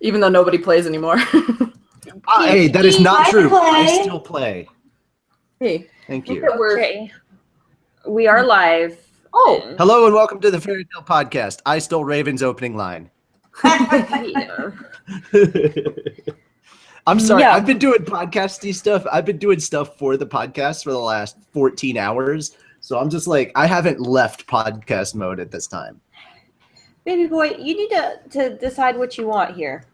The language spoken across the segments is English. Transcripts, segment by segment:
Even though nobody plays anymore. Hey, that is not true. I still play. Hey. Thank you. Okay. We are live. Oh. Hello and welcome to the Fairy Tale Podcast. I stole Raven's opening line. Yeah. I'm sorry. Yeah. I've been doing podcasty stuff. I've been doing stuff for the podcast for the last 14 hours. So I'm just like, I haven't left podcast mode at this time. Baby boy, you need to decide what you want here.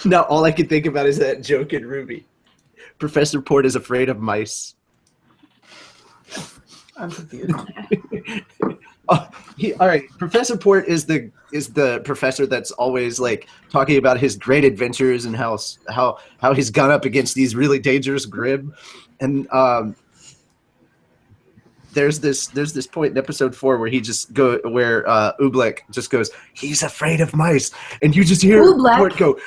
Now all I can think about is that joke in Ruby. Professor Port is afraid of mice. I'm confused. All right. Professor Port is the professor that's always like talking about his great adventures and how he's gone up against these really dangerous Grim. And there's this point in episode 4 where Oobleck just goes, he's afraid of mice, and you just hear Oobleck? Port go,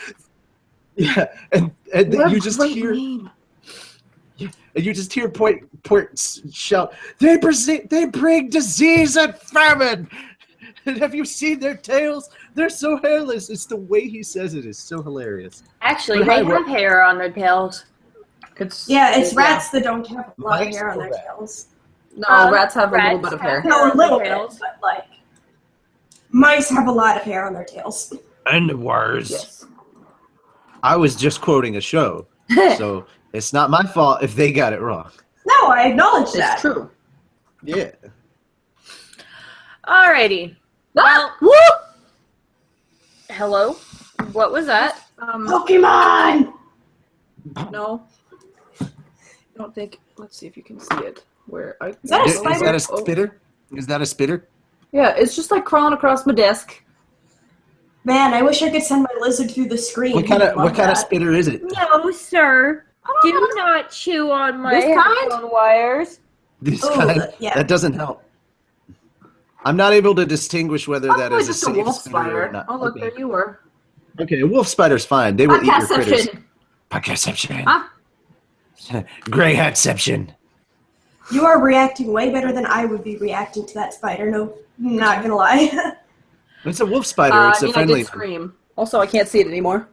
yeah, and you just hear. Name. And you just hear Port shout, they bring disease and famine! And have you seen their tails? They're so hairless. It's the way he says it is so hilarious. Actually, they have hair on their tails. It's rats that don't have a lot of hair on their tails. No, rats have a little bit of hair. No, a little bit, but like mice have a lot of hair on their tails. And worse. Yes. I was just quoting a show, so it's not my fault if they got it wrong. No, I acknowledge that. It's true. Yeah. Alrighty. Well, Woo! hello. What was that? Pokemon! No. I don't think. Let's see if you can see it. Where I Is that a Is spider? that a spitter? Is that a spitter? Yeah, it's just like crawling across my desk. Man, I wish I could send my lizard through the screen. What kind of spitter is it? No, sir. Do not chew on my This kind? headphone wires. This Oh, kind? yeah. That doesn't help. I'm not able to distinguish whether that Probably is a just a safe wolf spider or spider. not. Oh, look, Okay. there you were. Okay, a wolf spider's fine. They will eat your critters. Podcastception. Podcastception. Gray hatception. You are reacting way better than I would be reacting to that spider. No, not gonna lie. It's a wolf spider. It's a I friendly. did scream. Also, I can't see it anymore.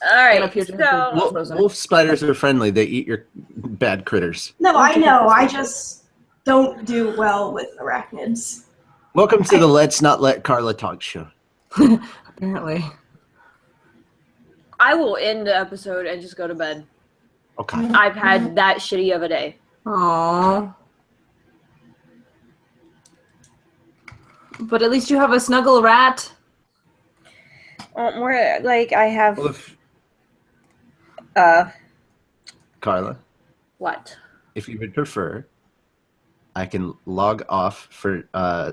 Alright, Frozen. so Wolf spiders are friendly. They eat your bad critters. No, I know. I just don't do well with arachnids. Welcome to the Let's Not Let Carla Talk show. Apparently. I will end the episode and just go to bed. Okay. I've had that shitty of a day. Aww. But at least you have a snuggle rat. More like I have Well, if, Carla, what? if you would prefer, I can log off for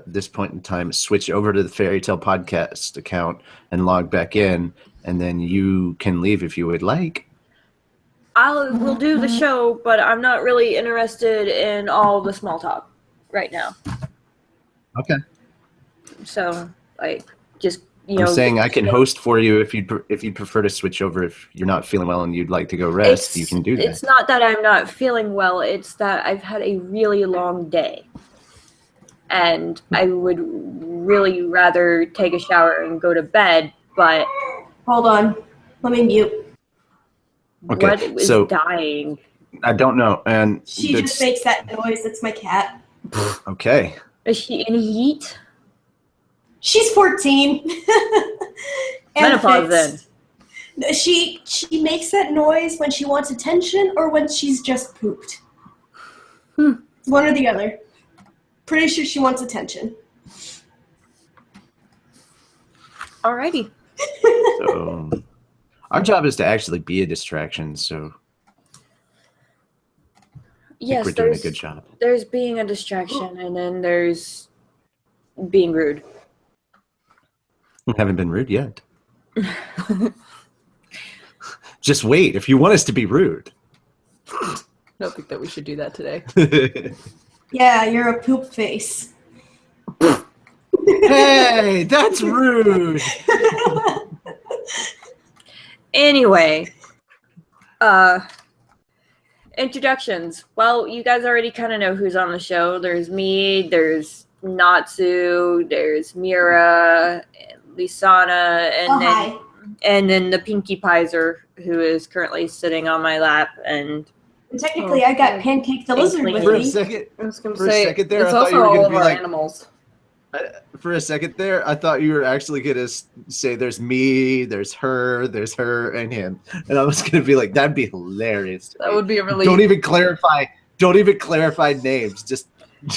this point in time, switch over to the Fairy Tale Podcast account, and log back in, and then you can leave if you would like. We'll do the show, but I'm not really interested in all the small talk right now. Okay. So, like, just I'm saying I can host for you if you'd prefer to switch over. If you're not feeling well and you'd like to go rest, you can do that. It's not that I'm not feeling well. It's that I've had a really long day. And I would really rather take a shower and go to bed, but Hold on. Let me mute. Okay, what is so dying? I don't know, and She just makes that noise. It's my cat. Okay. Is she in heat? She's 14. And Menopause fixed. She makes that noise when she wants attention or when she's just pooped. One or the other. Pretty sure she wants attention. Alrighty. So our job is to actually be a distraction, so I think we're doing a good job. There's being a distraction, and then there's being rude. We haven't been rude yet. Just wait. If you want us to be rude. I don't think that we should do that today. Yeah, you're a poop face. Hey, that's rude. Anyway, introductions. Well, you guys already kind of know who's on the show. There's me, there's Natsu, there's Mira, and Lisana, and then the Pinkie Pizer, who is currently sitting on my lap, and Technically, I got Pancake the Lizard with For a me. second, I was going to For a say, second there, it's I thought also you were all gonna of be our like- animals. for a second there, I thought you were actually gonna say, "There's me, there's her, and him," and I was gonna be like, "That'd be hilarious." to That me. would be a really... Don't even clarify. Don't even clarify names. Just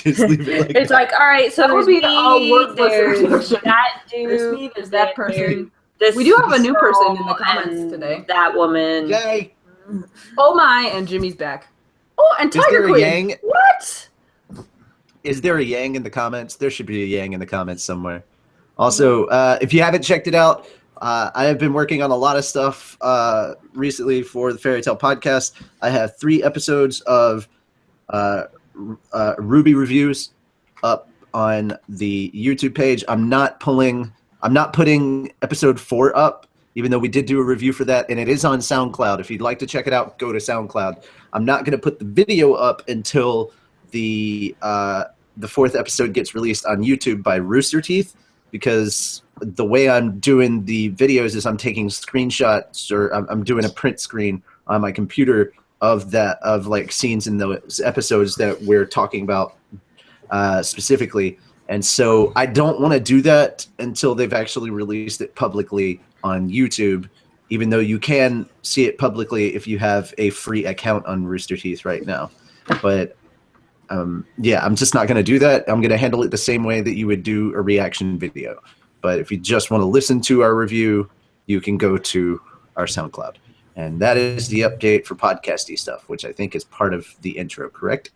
leave it like it's that. like, all right, so That there's would be me, all worthless there's introduction. that dude, There's me, there's that person. this We do have a new person in the girl, comments and today. That woman. Yay! Oh my, and Jimmy's back. Oh, and Is Tiger there a Queen. Yang? What? Is there a Yang in the comments? There should be a Yang in the comments somewhere. Also, if you haven't checked it out, I have been working on a lot of stuff recently for the Fairy Tale podcast. I have 3 episodes of Ruby reviews up on the YouTube page. I'm not putting episode 4 up, even though we did do a review for that, and it is on SoundCloud. If you'd like to check it out, go to SoundCloud. I'm not going to put the video up until the 4th episode gets released on YouTube by Rooster Teeth, because the way I'm doing the videos is I'm taking screenshots, or I'm doing a print screen on my computer of like scenes in those episodes that we're talking about specifically. And so I don't want to do that until they've actually released it publicly on YouTube, even though you can see it publicly if you have a free account on Rooster Teeth right now. But yeah, I'm just not going to do that. I'm going to handle it the same way that you would do a reaction video. But if you just want to listen to our review, you can go to our SoundCloud. And that is the update for podcasty stuff, which I think is part of the intro, correct?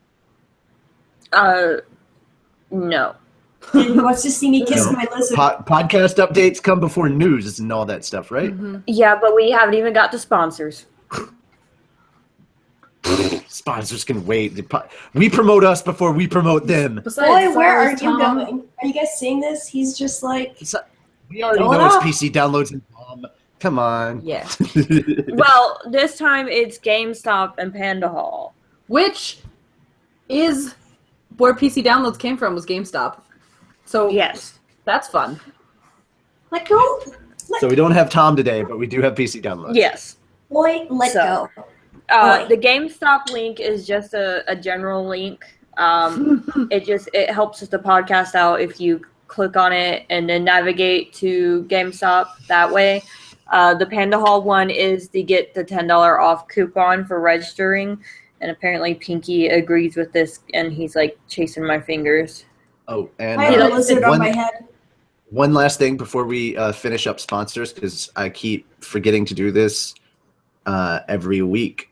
No. And who wants to see me kiss No. my lizard? Podcast updates come before news and all that stuff, right? Mm-hmm. Yeah, but we haven't even got to sponsors. Sponsors can wait. We promote us before we promote them. Besides, Boy, where are you Tom, going? Are you guys seeing this? He's just like, We already Going know it's off. PC downloads and bomb. Come on. Yeah. Well, this time it's GameStop and Panda Hall. Which is where PC downloads came from, was GameStop. So Yes. that's fun. let go. So we don't have Tom today, but we do have PC downloads. Yes. Boy, let So- go. The GameStop link is just a general link. It helps us the podcast out if you click on it and then navigate to GameStop that way. The Panda Hall one is to get the $10 off coupon for registering, and apparently Pinky agrees with this, and he's like chasing my fingers. Oh, and I have a Yeah, lizard on my head. one last thing before we finish up sponsors, because I keep forgetting to do this every week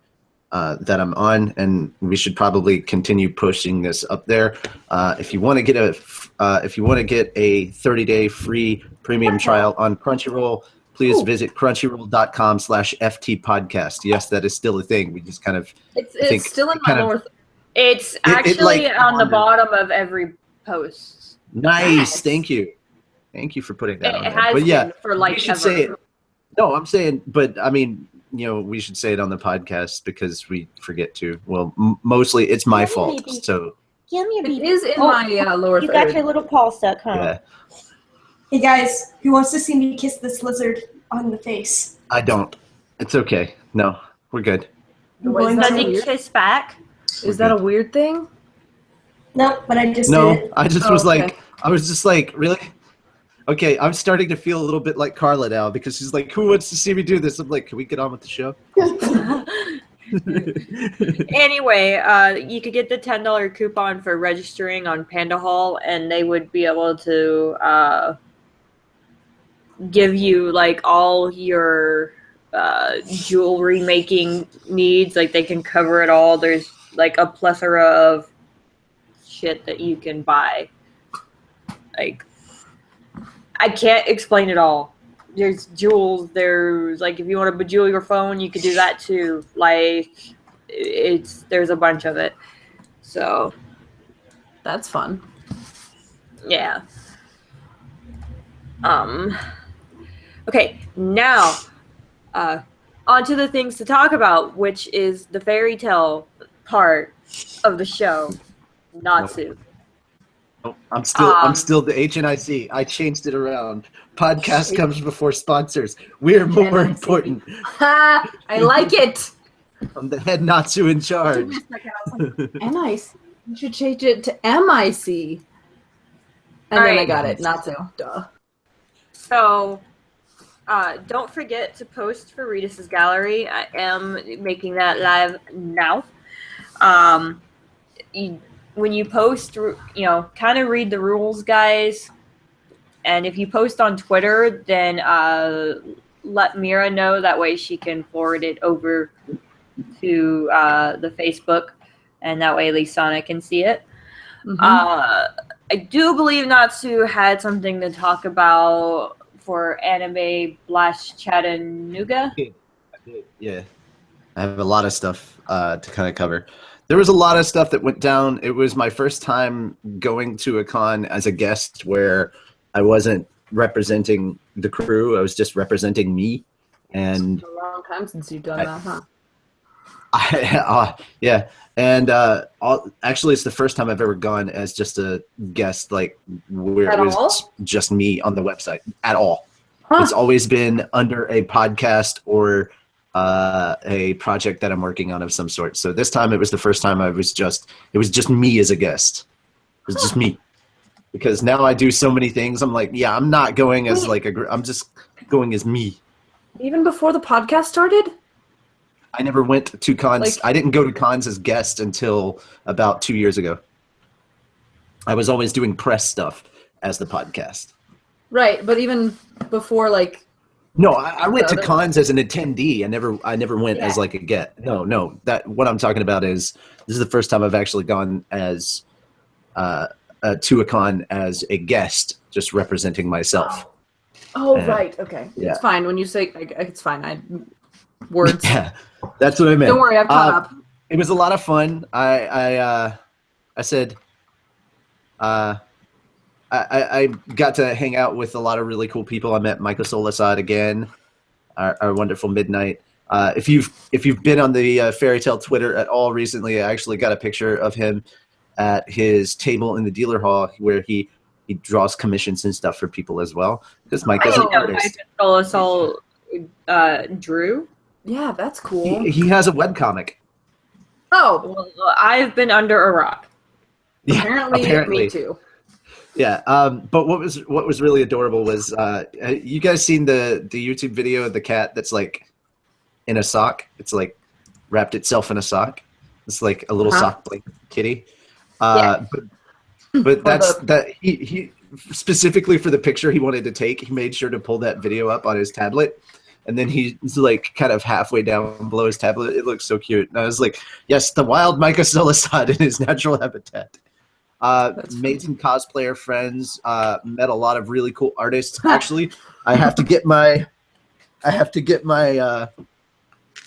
that I'm on, and we should probably continue pushing this up there. If you want to get a 30-day free premium trial on Crunchyroll, please visit crunchyroll.com/FT podcast. Yes, that is still a thing. We just kind of think It's still in it my kind of- lower... It's It, actually like, on the wandered. bottom of every post. Nice. Yes. Thank you for putting that It on there. has But yeah, been for like we should ever. say it. No, I'm saying, but I mean, we should say it on the podcast because we forget to. Well, mostly it's my Yeah, fault. maybe. So It is in my lower You third. got your little paw stuck, huh? yeah, Hey guys, who wants to see me kiss this lizard on the face? I don't. It's okay. No, we're good. Wait, Does that he weird? kiss back? Is that a weird thing? No, but I just did No, it. I just Oh, was okay. like, I was just like, really? Okay, I'm starting to feel a little bit like Carla now because she's like, who wants to see me do this? I'm like, can we get on with the show? Anyway, you could get the $10 coupon for registering on Panda Hall, and they would be able to give you like all your jewelry making needs. Like they can cover it all. There's like a plethora of shit that you can buy. Like I can't explain it all. There's jewels. There's like if you want to bejewel your phone, you could do that too. Like there's a bunch of it. So That's fun. yeah. Okay, now on to the things to talk about, which is the fairy tale part of the show, Natsu. I'm still the HNIC. I changed it around. Podcast comes before sponsors. We're more important. Ha! I like it. I'm the head Natsu in charge. NIC. You should change it to MIC. And then I got it. Natsu. Duh. So, don't forget to post for Reedus Gallery. I am making that live now. When you post, kind of read the rules, guys. And if you post on Twitter, then let Mira know. That way she can forward it over to the Facebook. And that way Lisana can see it. Mm-hmm. I do believe Natsu had something to talk about for Anime Blast Chattanooga. Yeah. I have a lot of stuff to kind of cover. There was a lot of stuff that went down. It was my first time going to a con as a guest where I wasn't representing the crew. I was just representing me. And it's been a long time since you've done that, huh? Yeah. And actually, it's the first time I've ever gone as just a guest, like where it was just me on the website at all. Huh. It's always been under a podcast or a project that I'm working on of some sort. So this time it was the first time it was just me as a guest. It was just me. Because now I do so many things. I'm like, yeah, I'm not going as I'm just going as me. Even before the podcast started? I never went to cons. I didn't go to cons as guest until about 2 years ago. I was always doing press stuff as the podcast. Right, but even before, no, I went to cons as an attendee. I never went as like a guest. No. What I'm talking about is this is the first time I've actually gone as to a con as a guest, just representing myself. Oh, right. Okay. Yeah. It's fine when you say it's fine. Words. Yeah, that's what I meant. Don't worry, I've caught up. It was a lot of fun. I said, I got to hang out with a lot of really cool people. I met Michael Solasad again, our wonderful Midnight. If you've been on the Fairy Tale Twitter at all recently, I actually got a picture of him at his table in the dealer hall where he draws commissions and stuff for people as well. Because Michael's an artist. Michael Solasad drew. Yeah, that's cool. He has a webcomic. Oh, well, I've been under a rock. Yeah, apparently. Me too. Yeah, but what was really adorable was you guys seen the YouTube video of the cat that's like in a sock? It's like wrapped itself in a sock. It's like a little sock blanket kitty. But he specifically for the picture he wanted to take, he made sure to pull that video up on his tablet. And then he's like kind of halfway down below his tablet. It looks so cute. And I was like, yes, the wild Micah Solasad in his natural habitat. Made some cosplayer friends. Met a lot of really cool artists. Actually, I have to get my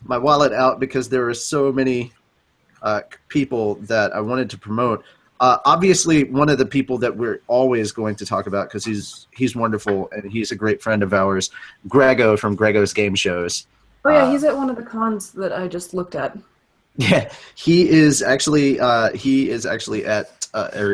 my wallet out because there were so many people that I wanted to promote. Obviously, one of the people that we're always going to talk about because he's wonderful and he's a great friend of ours, Grego from Grego's Game Shows. Oh yeah, he's at one of the cons that I just looked at. Yeah, he is actually at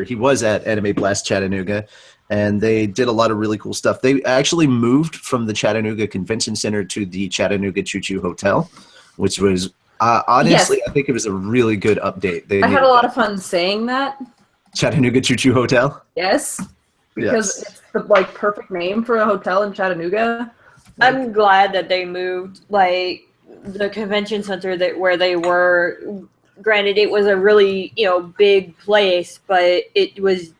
he was at Anime Blast Chattanooga, and they did a lot of really cool stuff. They actually moved from the Chattanooga Convention Center to the Chattanooga Choo Choo Hotel, which was honestly, I think it was a really good update. I had a lot of fun saying that. Chattanooga Choo Choo Hotel? Yes. Because it's the perfect name for a hotel in Chattanooga. I'm glad that they moved the convention center where they were. Granted, it was a really, big place, but it was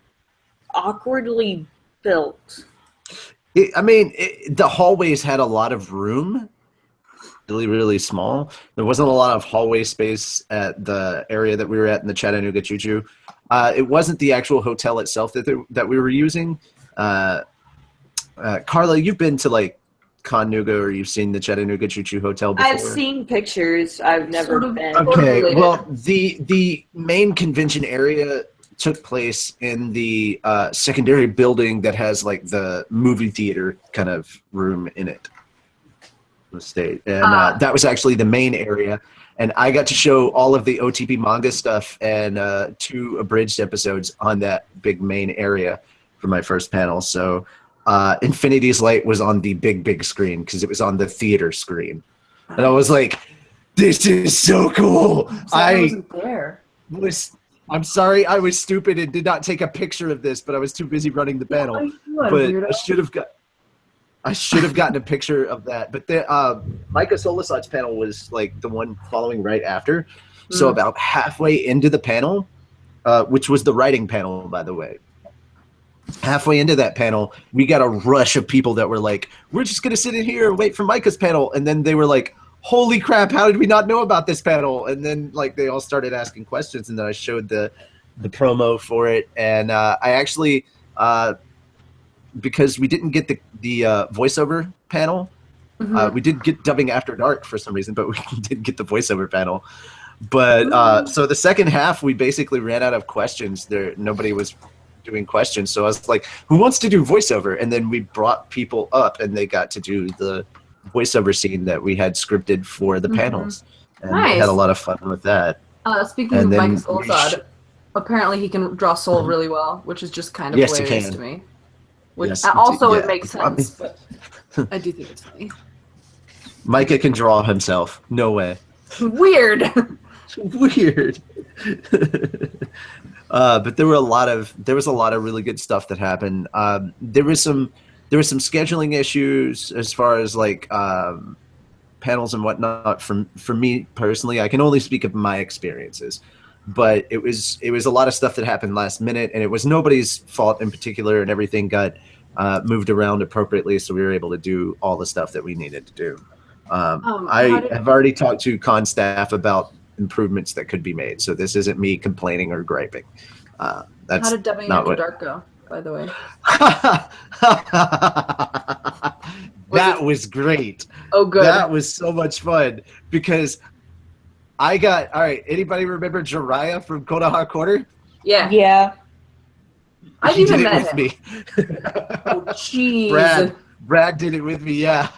awkwardly built. The hallways had a lot of room. Really, really small. There wasn't a lot of hallway space at the area that we were at in the Chattanooga Choo Choo. It wasn't the actual hotel itself that we were using. Carla, you've been to Chattanooga, or you've seen the Chattanooga Choo Choo Hotel before? I've seen pictures. I've never been. Okay, well, the main convention area took place in the secondary building that has the movie theater kind of room in it. The state, and that was actually the main area. And I got to show all of the OTP manga stuff and 2 abridged episodes on that big main area for my first panel. So Infinity's Light was on the big screen because it was on the theater screen. And I was like, this is so cool. I wasn't there. I'm sorry I was stupid and did not take a picture of this, but I was too busy running the panel. But I should have gotten a picture of that. But the Micah Solasot's panel was like the one following right after. So about halfway into the panel, which was the writing panel, by the way. Halfway into that panel, we got a rush of people that were like, we're just going to sit in here and wait for Micah's panel. And then they were like, holy crap, how did we not know about this panel? And then like they all started asking questions, and then I showed the promo for it. And I actually, because we didn't get the voiceover panel, we did get Dubbing After Dark for some reason, but we didn't get the voiceover panel. But so the second half, we basically ran out of questions. Nobody was doing questions, so I was like, who wants to do voiceover? And then we brought people up, and they got to do the voiceover scene that we had scripted for the panels, and we had a lot of fun with that. Speaking of Micah Solasot, apparently he can draw Soul really well, which is just kind of hilarious to me. Which also it makes sense, but I do think it's funny. Micah can draw himself. No way. Weird. Weird. But there was a lot of really good stuff that happened. There was some scheduling issues as far as like panels and whatnot. For me personally, I can only speak of my experiences, but it was a lot of stuff that happened last minute, and it was nobody's fault in particular, and everything got moved around appropriately, so we were able to do all the stuff that we needed to do. I have already talked to con staff about improvements that could be made, so this isn't me complaining or griping. That's how did Dubbing After Dark go, by the way? That was great. Oh, good. That was so much fun because all right, anybody remember Jiraiya from Konoha Quarter? Yeah. I've even met him. Me. Oh, jeez. Brad did it with me, yeah.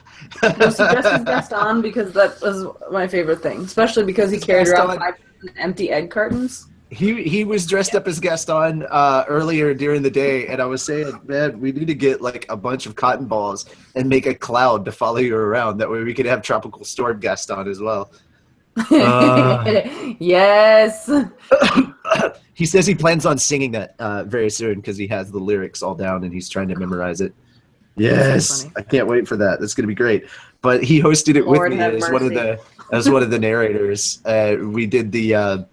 Was he dressed as Gaston? Because that was my favorite thing, especially because he carried around 5 empty egg cartons. He was dressed up as Gaston earlier during the day, and I was saying, man, we need to get like a bunch of cotton balls and make a cloud to follow you around. That way we could have Tropical Storm Gaston as well. Yes. He says he plans on singing that very soon because he has the lyrics all down and he's trying to memorize it. Yes, I can't wait for that. That's going to be great. But he hosted it with me as one of the narrators. We did the.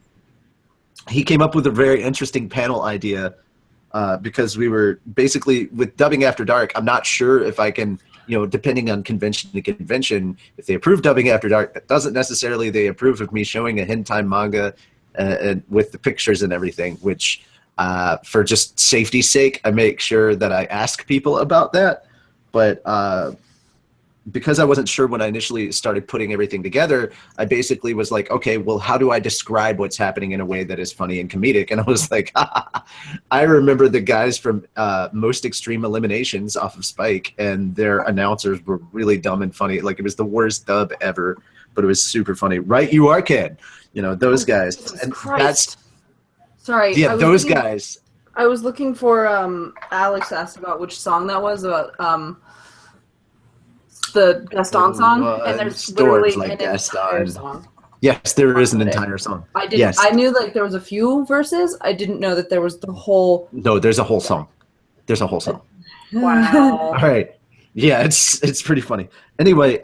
He came up with a very interesting panel idea because we were basically with Dubbing After Dark. I'm not sure if I can, depending on convention to convention, if they approve Dubbing After Dark, that doesn't necessarily they approve of me showing a hentai manga and with the pictures and everything, which for just safety's sake, I make sure that I ask people about that. But because I wasn't sure when I initially started putting everything together, I basically was like, okay, well, how do I describe what's happening in a way that is funny and comedic? And I was like, I remember the guys from Most Extreme Eliminations off of Spike, and their announcers were really dumb and funny. Like, it was the worst dub ever, but it was super funny. Right, you are, Ken. Those guys. Jesus and Christ. Sorry. Yeah, those guys. I was looking for, Alex asked about which song that was, about the Gaston song, and there's literally an entire song. Yes, there is an entire song. I knew like there was a few verses. I didn't know that there was the whole. No, there's a whole song. There's a whole song. Wow. All right. Yeah, it's pretty funny. Anyway,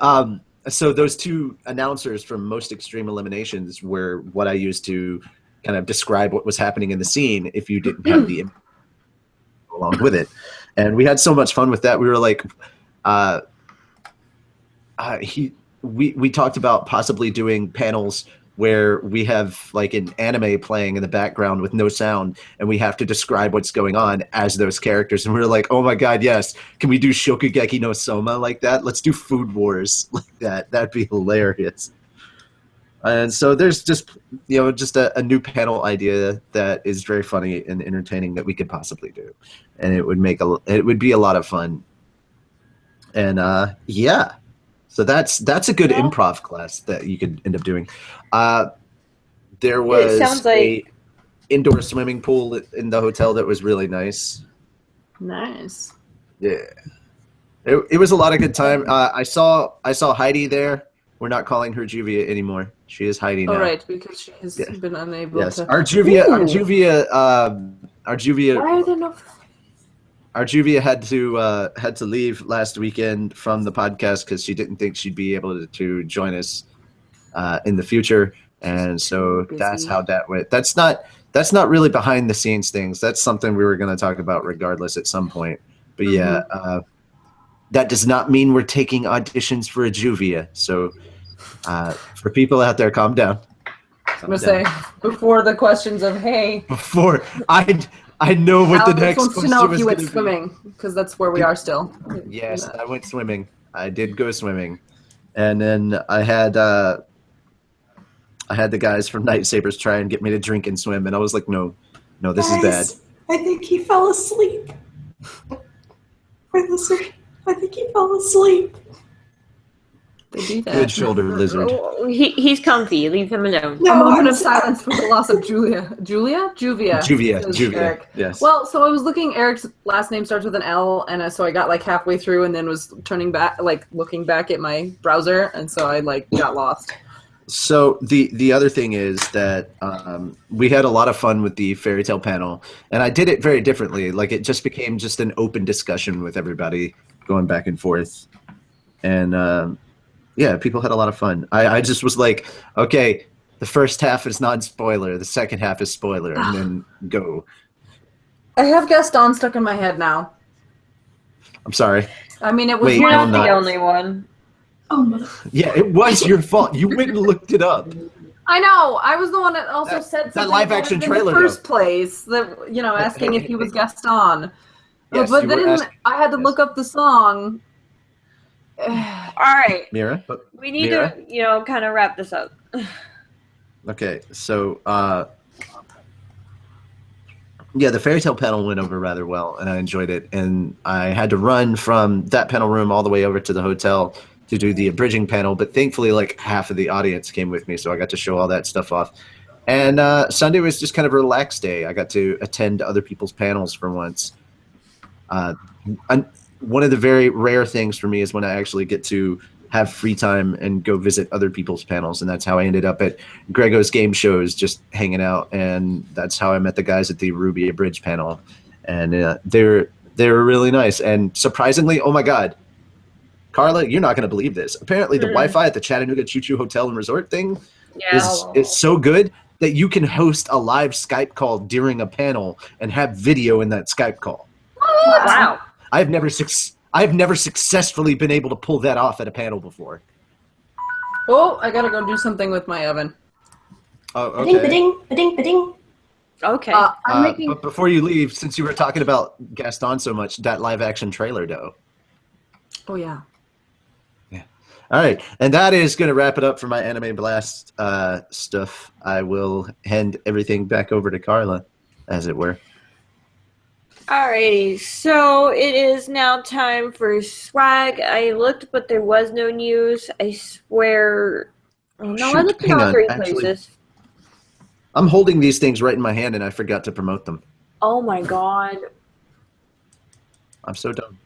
so those two announcers from Most Extreme Eliminations were what I used to kind of describe what was happening in the scene if you didn't have the along with it. And we had so much fun with that. We were like, we talked about possibly doing panels where we have like an anime playing in the background with no sound, and we have to describe what's going on as those characters. And we were like, oh my God, yes. Can we do Shokugeki no Soma like that? Let's do Food Wars like that. That'd be hilarious. And so there's just a new panel idea that is very funny and entertaining that we could possibly do, and it would be a lot of fun. And yeah, So that's a good improv class that you could end up doing. There was a indoor swimming pool in the hotel that was really nice. Nice. Yeah. It was a lot of good time. I saw Heidi there. We're not calling her Juvia anymore. She is Heidi now. Oh, right, because she has been unable to. Our Juvia. Why are there no? Our Juvia had to leave last weekend from the podcast because she didn't think she'd be able to join us in the future, and so that's how that went. That's not really behind the scenes things. That's something we were going to talk about regardless at some point. But that does not mean we're taking auditions for a Juvia. So for people out there, calm down. I'm going to say, before the questions of, hey. Before, I know what Alex the next wants question to know if was you went gonna be. swimming, because that's where we are still. Yes, I went swimming. I did go swimming. And then I had the guys from Night Sabers try and get me to drink and swim, and I was like, no, this is bad. I think he fell asleep. I think he fell asleep. They do that. Good shoulder lizard. He's comfy. Leave him alone. A moment of silence for the loss of Juvia. Juvia. Yes. Well, so I was looking. Eric's last name starts with an L, and so I got like halfway through, and then was turning back, like looking back at my browser, and so I like got lost. So the other thing is that we had a lot of fun with the fairy tale panel, and I did it very differently. Like it just became just an open discussion with everybody going back and forth, and people had a lot of fun. I just was like, okay, the first half is non-spoiler, the second half is spoiler, and then go. I have Gaston stuck in my head now. I'm sorry. I mean, it was You're not the only one. Oh, yeah, it was your fault. You went and looked it up. I know. I was the one that also said something that live action trailer in the first place. That asking if he was Gaston. Yes, but then I had to look up the song. All right, Mira, we need to kind of wrap this up. Okay, so the fairy tale panel went over rather well, and I enjoyed it. And I had to run from that panel room all the way over to the hotel to do the abridging panel, but thankfully like half of the audience came with me, so I got to show all that stuff off. And Sunday was just kind of a relaxed day. I got to attend other people's panels for once. One of the very rare things for me is when I actually get to have free time and go visit other people's panels, and that's how I ended up at Grego's game shows, just hanging out, and that's how I met the guys at the Ruby Abridged panel, and they were really nice. And surprisingly, oh my God, Carla, you're not going to believe this. Apparently, the Wi-Fi at the Chattanooga Choo Choo Hotel and Resort thing is so good that you can host a live Skype call during a panel and have video in that Skype call. Wow. I've never successfully been able to pull that off at a panel before. Oh, I gotta go do something with my oven. Oh, okay. Ba-ding. Okay. But before you leave, since you were talking about Gaston so much, that live action trailer, though. Oh yeah. All right, and that is going to wrap it up for my Anime Blast stuff. I will hand everything back over to Carla, as it were. Alrighty, so it is now time for swag. I looked, but there was no news. I swear. Oh, no, I looked in all three places. I'm holding these things right in my hand, and I forgot to promote them. Oh my God. I'm so dumb.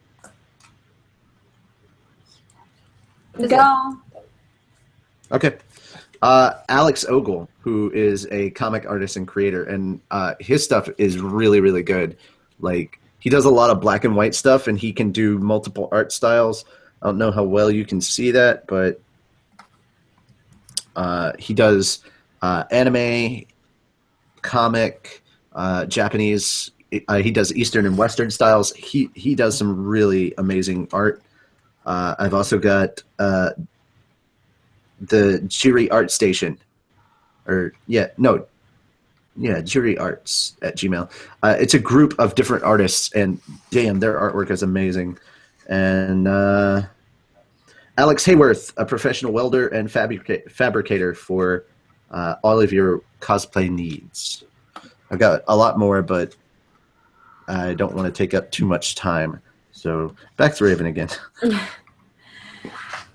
Go. Okay. Alex Ogle, who is a comic artist and creator, and his stuff is really, really good. Like, he does a lot of black and white stuff, and he can do multiple art styles. I don't know how well you can see that, but he does anime, comic, Japanese. He does Eastern and Western styles. He does some really amazing art. I've also got the Jiri Art Station, Jiri Arts at Gmail. It's a group of different artists, and damn, their artwork is amazing. And Alex Hayworth, a professional welder and fabricator for all of your cosplay needs. I've got a lot more, but I don't want to take up too much time. So back to Raven again.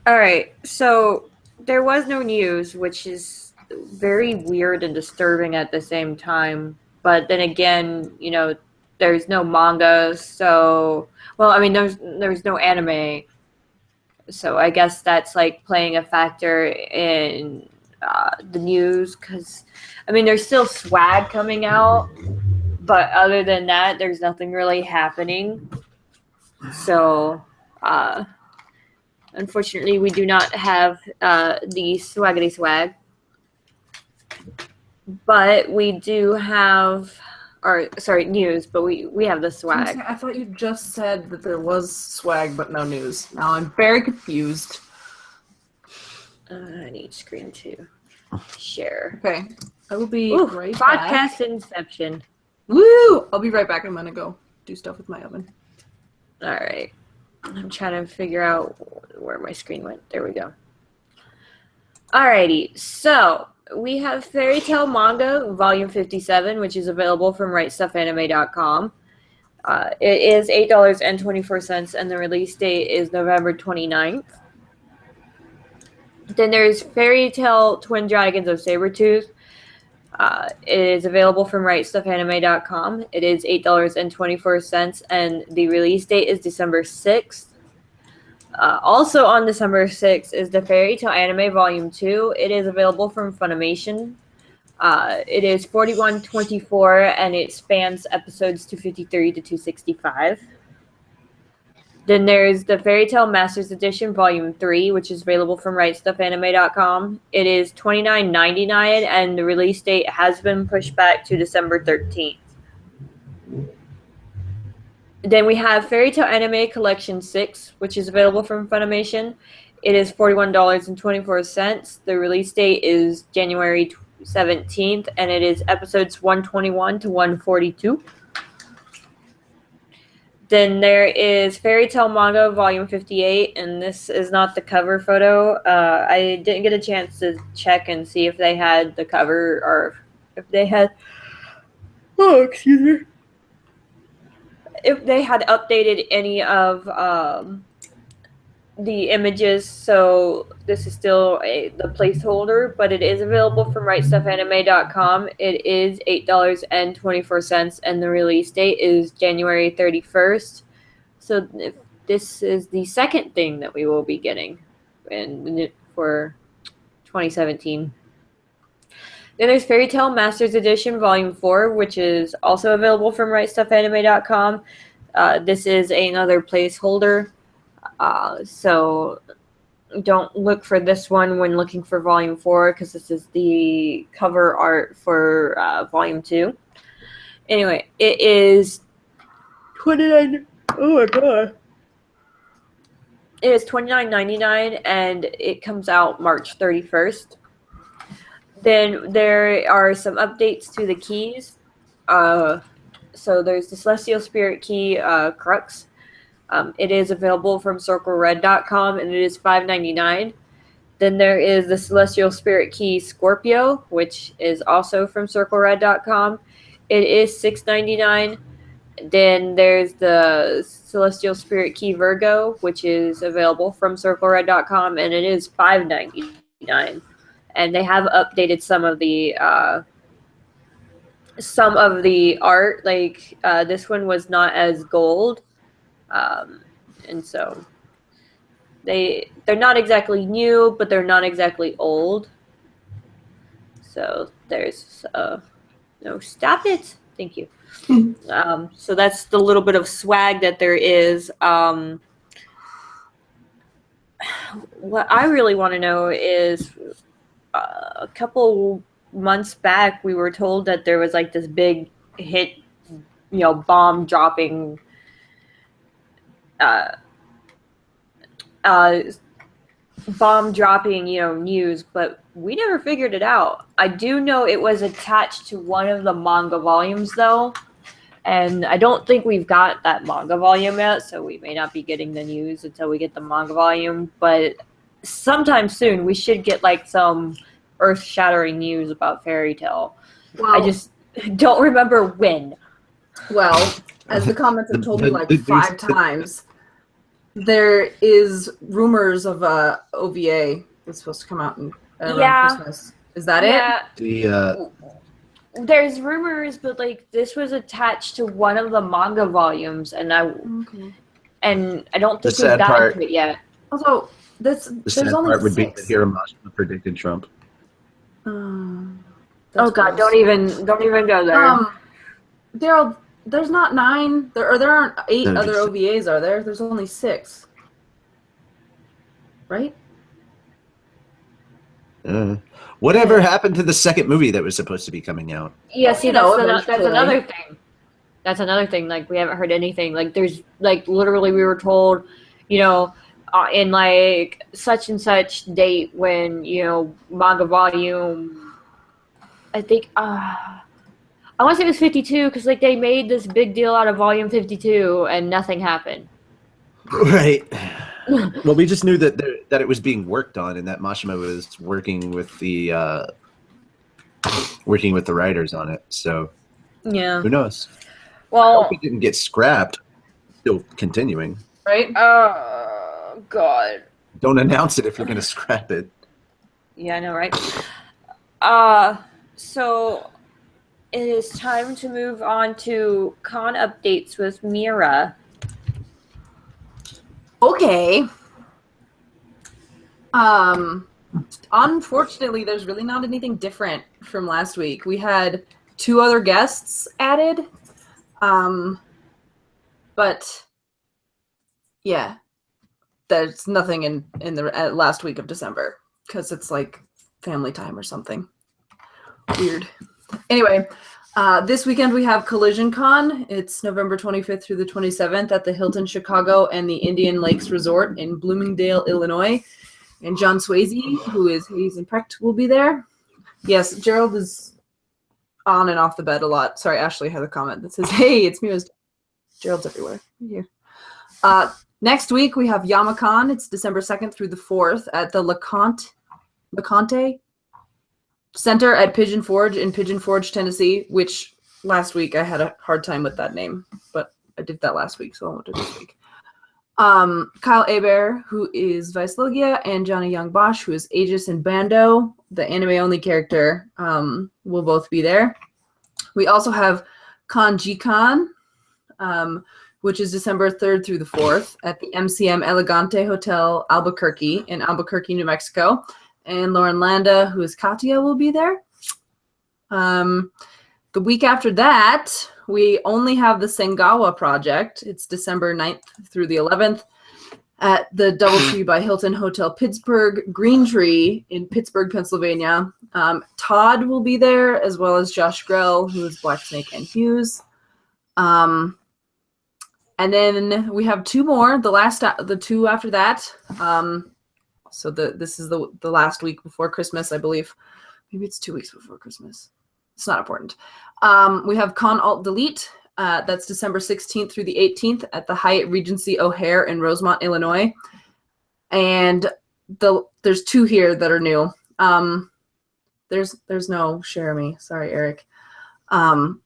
All right, so there was no news, which is very weird and disturbing at the same time. But then again, there's no manga, so there's no anime, so I guess that's like playing a factor in the news. Because there's still swag coming out, but other than that, there's nothing really happening. So. Unfortunately, we do not have the swaggity swag, but we do have, news. But we have the swag. I thought you just said that there was swag, but no news. Now I'm very confused. I need screen to share. Okay, I will be right back. Podcast inception. Woo! I'll be right back. I'm gonna go do stuff with my oven. All right. I'm trying to figure out where my screen went. There we go. Alrighty, so we have Fairy Tail Manga Volume 57, which is available from WriteStuffAnime.com. It is $8.24, and the release date is November 29th. Then there's Fairy Tail Twin Dragons of Sabretooth. It is available from WriteStuffAnime.com. It is $8.24, and the release date is December 6th. Also on December 6th is the Fairy Tail Anime Volume 2. It is available from Funimation. It is 41.24, and it spans episodes 253 to 265. Then there's the Fairy Tail Masters Edition Volume 3, which is available from WriteStuffAnime.com. It is $29.99, and the release date has been pushed back to December 13th. Then we have Fairy Tail Anime Collection 6, which is available from Funimation. It is $41.24. The release date is January 17th, and it is episodes 121 to 142. Then there is Fairy Tail Manga Volume 58, and this is not the cover photo. I didn't get a chance to check and see if they had the cover or if they had... Oh, excuse me. If they had updated any of the images, so this is still the placeholder, but it is available from WriteStuffAnime.com. It is $8.24, and the release date is January 31st. So this is the second thing that we will be getting for 2017. Then there's Fairy Tail Masters Edition Volume 4, which is also available from WriteStuffAnime.com. This is another placeholder. So don't look for this one when looking for Volume 4, because this is the cover art for Volume 2. Anyway, it is $29. Oh my god! It is $29.99, and it comes out March 31st. Then there are some updates to the keys. So there's the Celestial Spirit Key Crux. It is available from CircleRed.com, and it is $5.99. Then there is the Celestial Spirit Key Scorpio, which is also from CircleRed.com. It is $6.99. Then there's the Celestial Spirit Key Virgo, which is available from CircleRed.com, and it is $5.99. And they have updated some of the art. Like this one was not as gold, and so they're not exactly new, but they're not exactly old. So there's no, stop it. Thank you. So that's the little bit of swag that there is. What I really want to know is, a couple months back, we were told that there was like this big hit, bomb dropping news, but we never figured it out. I do know it was attached to one of the manga volumes, though, and I don't think we've got that manga volume yet, so we may not be getting the news until we get the manga volume, but sometime soon we should get like some earth-shattering news about Fairy Tail. Well, I just don't remember when. Well, as the comments have told me like 5 times, there is rumors of a OVA that's supposed to come out around Christmas. Is that it? There's rumors, but like this was attached to one of the manga volumes, and I don't think we've gotten to it yet. Also, the sad only part would 6. be that Hiramashima predicted Trump. Oh God! Don't even go there. Daryl, there's not 9. There aren't 8 other OVAs, are there? There's only 6, right? Whatever happened to the second movie that was supposed to be coming out? Yeah, see, that's another thing. That's another thing. Like, we haven't heard anything. Like, there's, like, literally we were told, in, like, such and such date when, manga volume, I think, I want to say it was 52, because, like, they made this big deal out of volume 52, and nothing happened. Right. Well, we just knew that it was being worked on, and that Mashima was working with the writers on it. So, yeah, who knows? Well, I hope it didn't get scrapped. Still continuing, right? Oh God! Don't announce it if you're going to scrap it. Yeah, I know, right? So it is time to move on to con updates with Mira. Okay. Unfortunately, there's really not anything different from last week. We had 2 other guests added. But yeah, there's nothing in the last week of December because it's like family time or something weird. Anyway, this weekend we have Collision Con. It's November 25th through the 27th at the Hilton Chicago and the Indian Lakes Resort in Bloomingdale, Illinois. And John Swayze, who is Hades and Precht, will be there. Yes, Gerald is on and off the bed a lot. Sorry, Ashley has a comment that says, "Hey, it's me." Gerald's everywhere. Here. Next week we have Yamacon. It's December 2nd through the 4th at the LeConte Center at Pigeon Forge in Pigeon Forge, Tennessee, which last week I had a hard time with that name, but I did that last week, so I won't do it this week. Kyle Hebert, who is Vice Logia, and Johnny Young Bosch, who is Aegis and Bando, the anime-only character, will both be there. We also have Con, which is December 3rd through the 4th at the MCM Elegante Hotel Albuquerque in Albuquerque, New Mexico. And Lauren Landa, who is Katya, will be there. The week after that, we only have the Sengawa project. It's December 9th through the 11th at the DoubleTree by Hilton Hotel Pittsburgh Green Tree in Pittsburgh, Pennsylvania. Todd will be there, as well as Josh Grell, who is Black Snake and Hughes. And then we have 2 more. The 2 after that. So this is the last week before Christmas, I believe. Maybe it's 2 weeks before Christmas. It's not important. We have Con Alt Delete. That's December 16th through the 18th at the Hyatt Regency O'Hare in Rosemont, Illinois. And there's 2 here that are new. There's no Jeremy. Sorry, Eric.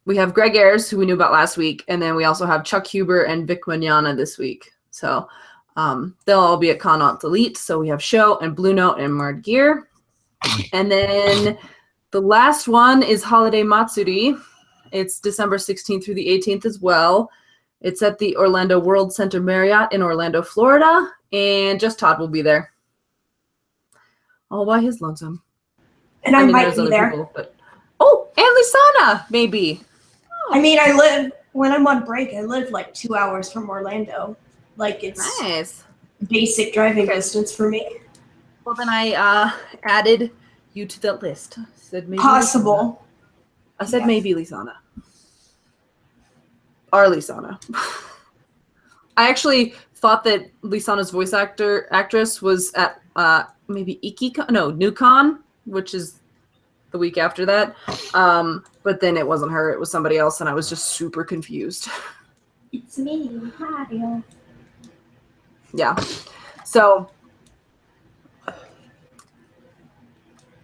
We have Greg Ayers, who we knew about last week, and then we also have Chuck Huber and Vic Magnana this week. So they'll all be at Con Alt Delete. So we have Show and Blue Note and Mard Gear. And then the last one is Holiday Matsuri. It's December 16th through the 18th as well. It's at the Orlando World Center Marriott in Orlando, Florida. And just Todd will be there. All by his lonesome. And I might be there. People, but... Oh, and Lisana, maybe. Oh. I mean, when I'm on break, I live like 2 hours from Orlando. Like, it's nice. Basic driving distance for me. Well, then I added you to the list. Said maybe possible. Lisana. I said maybe Lisana. Or Lisana. I actually thought that Lisana's voice actress was at maybe IkiCon, no, NewCon, which is the week after that. But then it wasn't her, it was somebody else, and I was just super confused. It's me, Mario. Yeah. So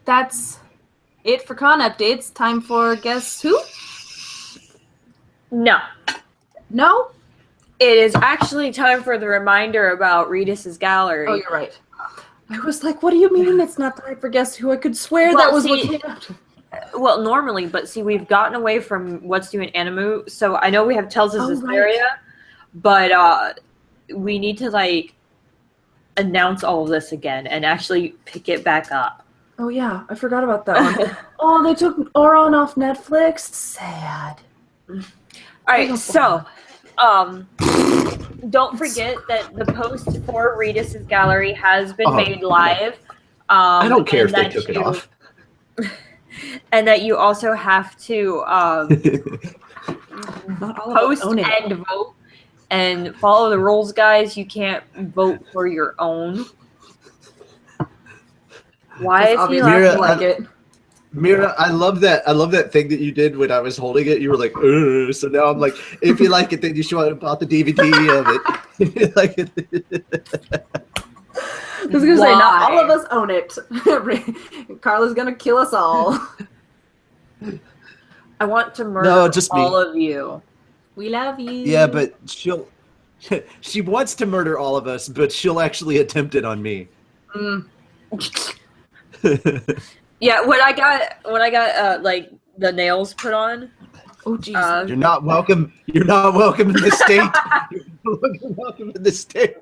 that's it for con updates. Time for Guess Who? No. No? It is actually time for the reminder about Reedus Gallery. Oh, you're right. I was like, what do you mean it's not time for Guess Who? I could swear Well, that was see, what came after. Well, normally, but see, we've gotten away from What's New in Animoo, so I know we have Tales of Hysteria, but we need to, like, announce all of this again and actually pick it back up. Oh, yeah. I forgot about that one. Oh, they took Oron off Netflix? Sad. All right, so don't forget that the post for Reedus Gallery has been made live. I don't care if they took it off. And that you also have to post and vote and follow the rules, guys. You can't vote for your own. Why is he Mira, like it? Mira, I love that. I love that thing that you did when I was holding it. You were like, ugh. So now I'm like, if you like it, then you should have bought the DVD of it. If you like it. I was gonna say, not all of us own it. Carla's gonna kill us all. I want to murder all of you. We love you. Yeah, but she wants to murder all of us, but she'll actually attempt it on me. Yeah, when I got like the nails put on. Oh Jesus! You're not welcome. You're not welcome in the state. You're welcome in the state.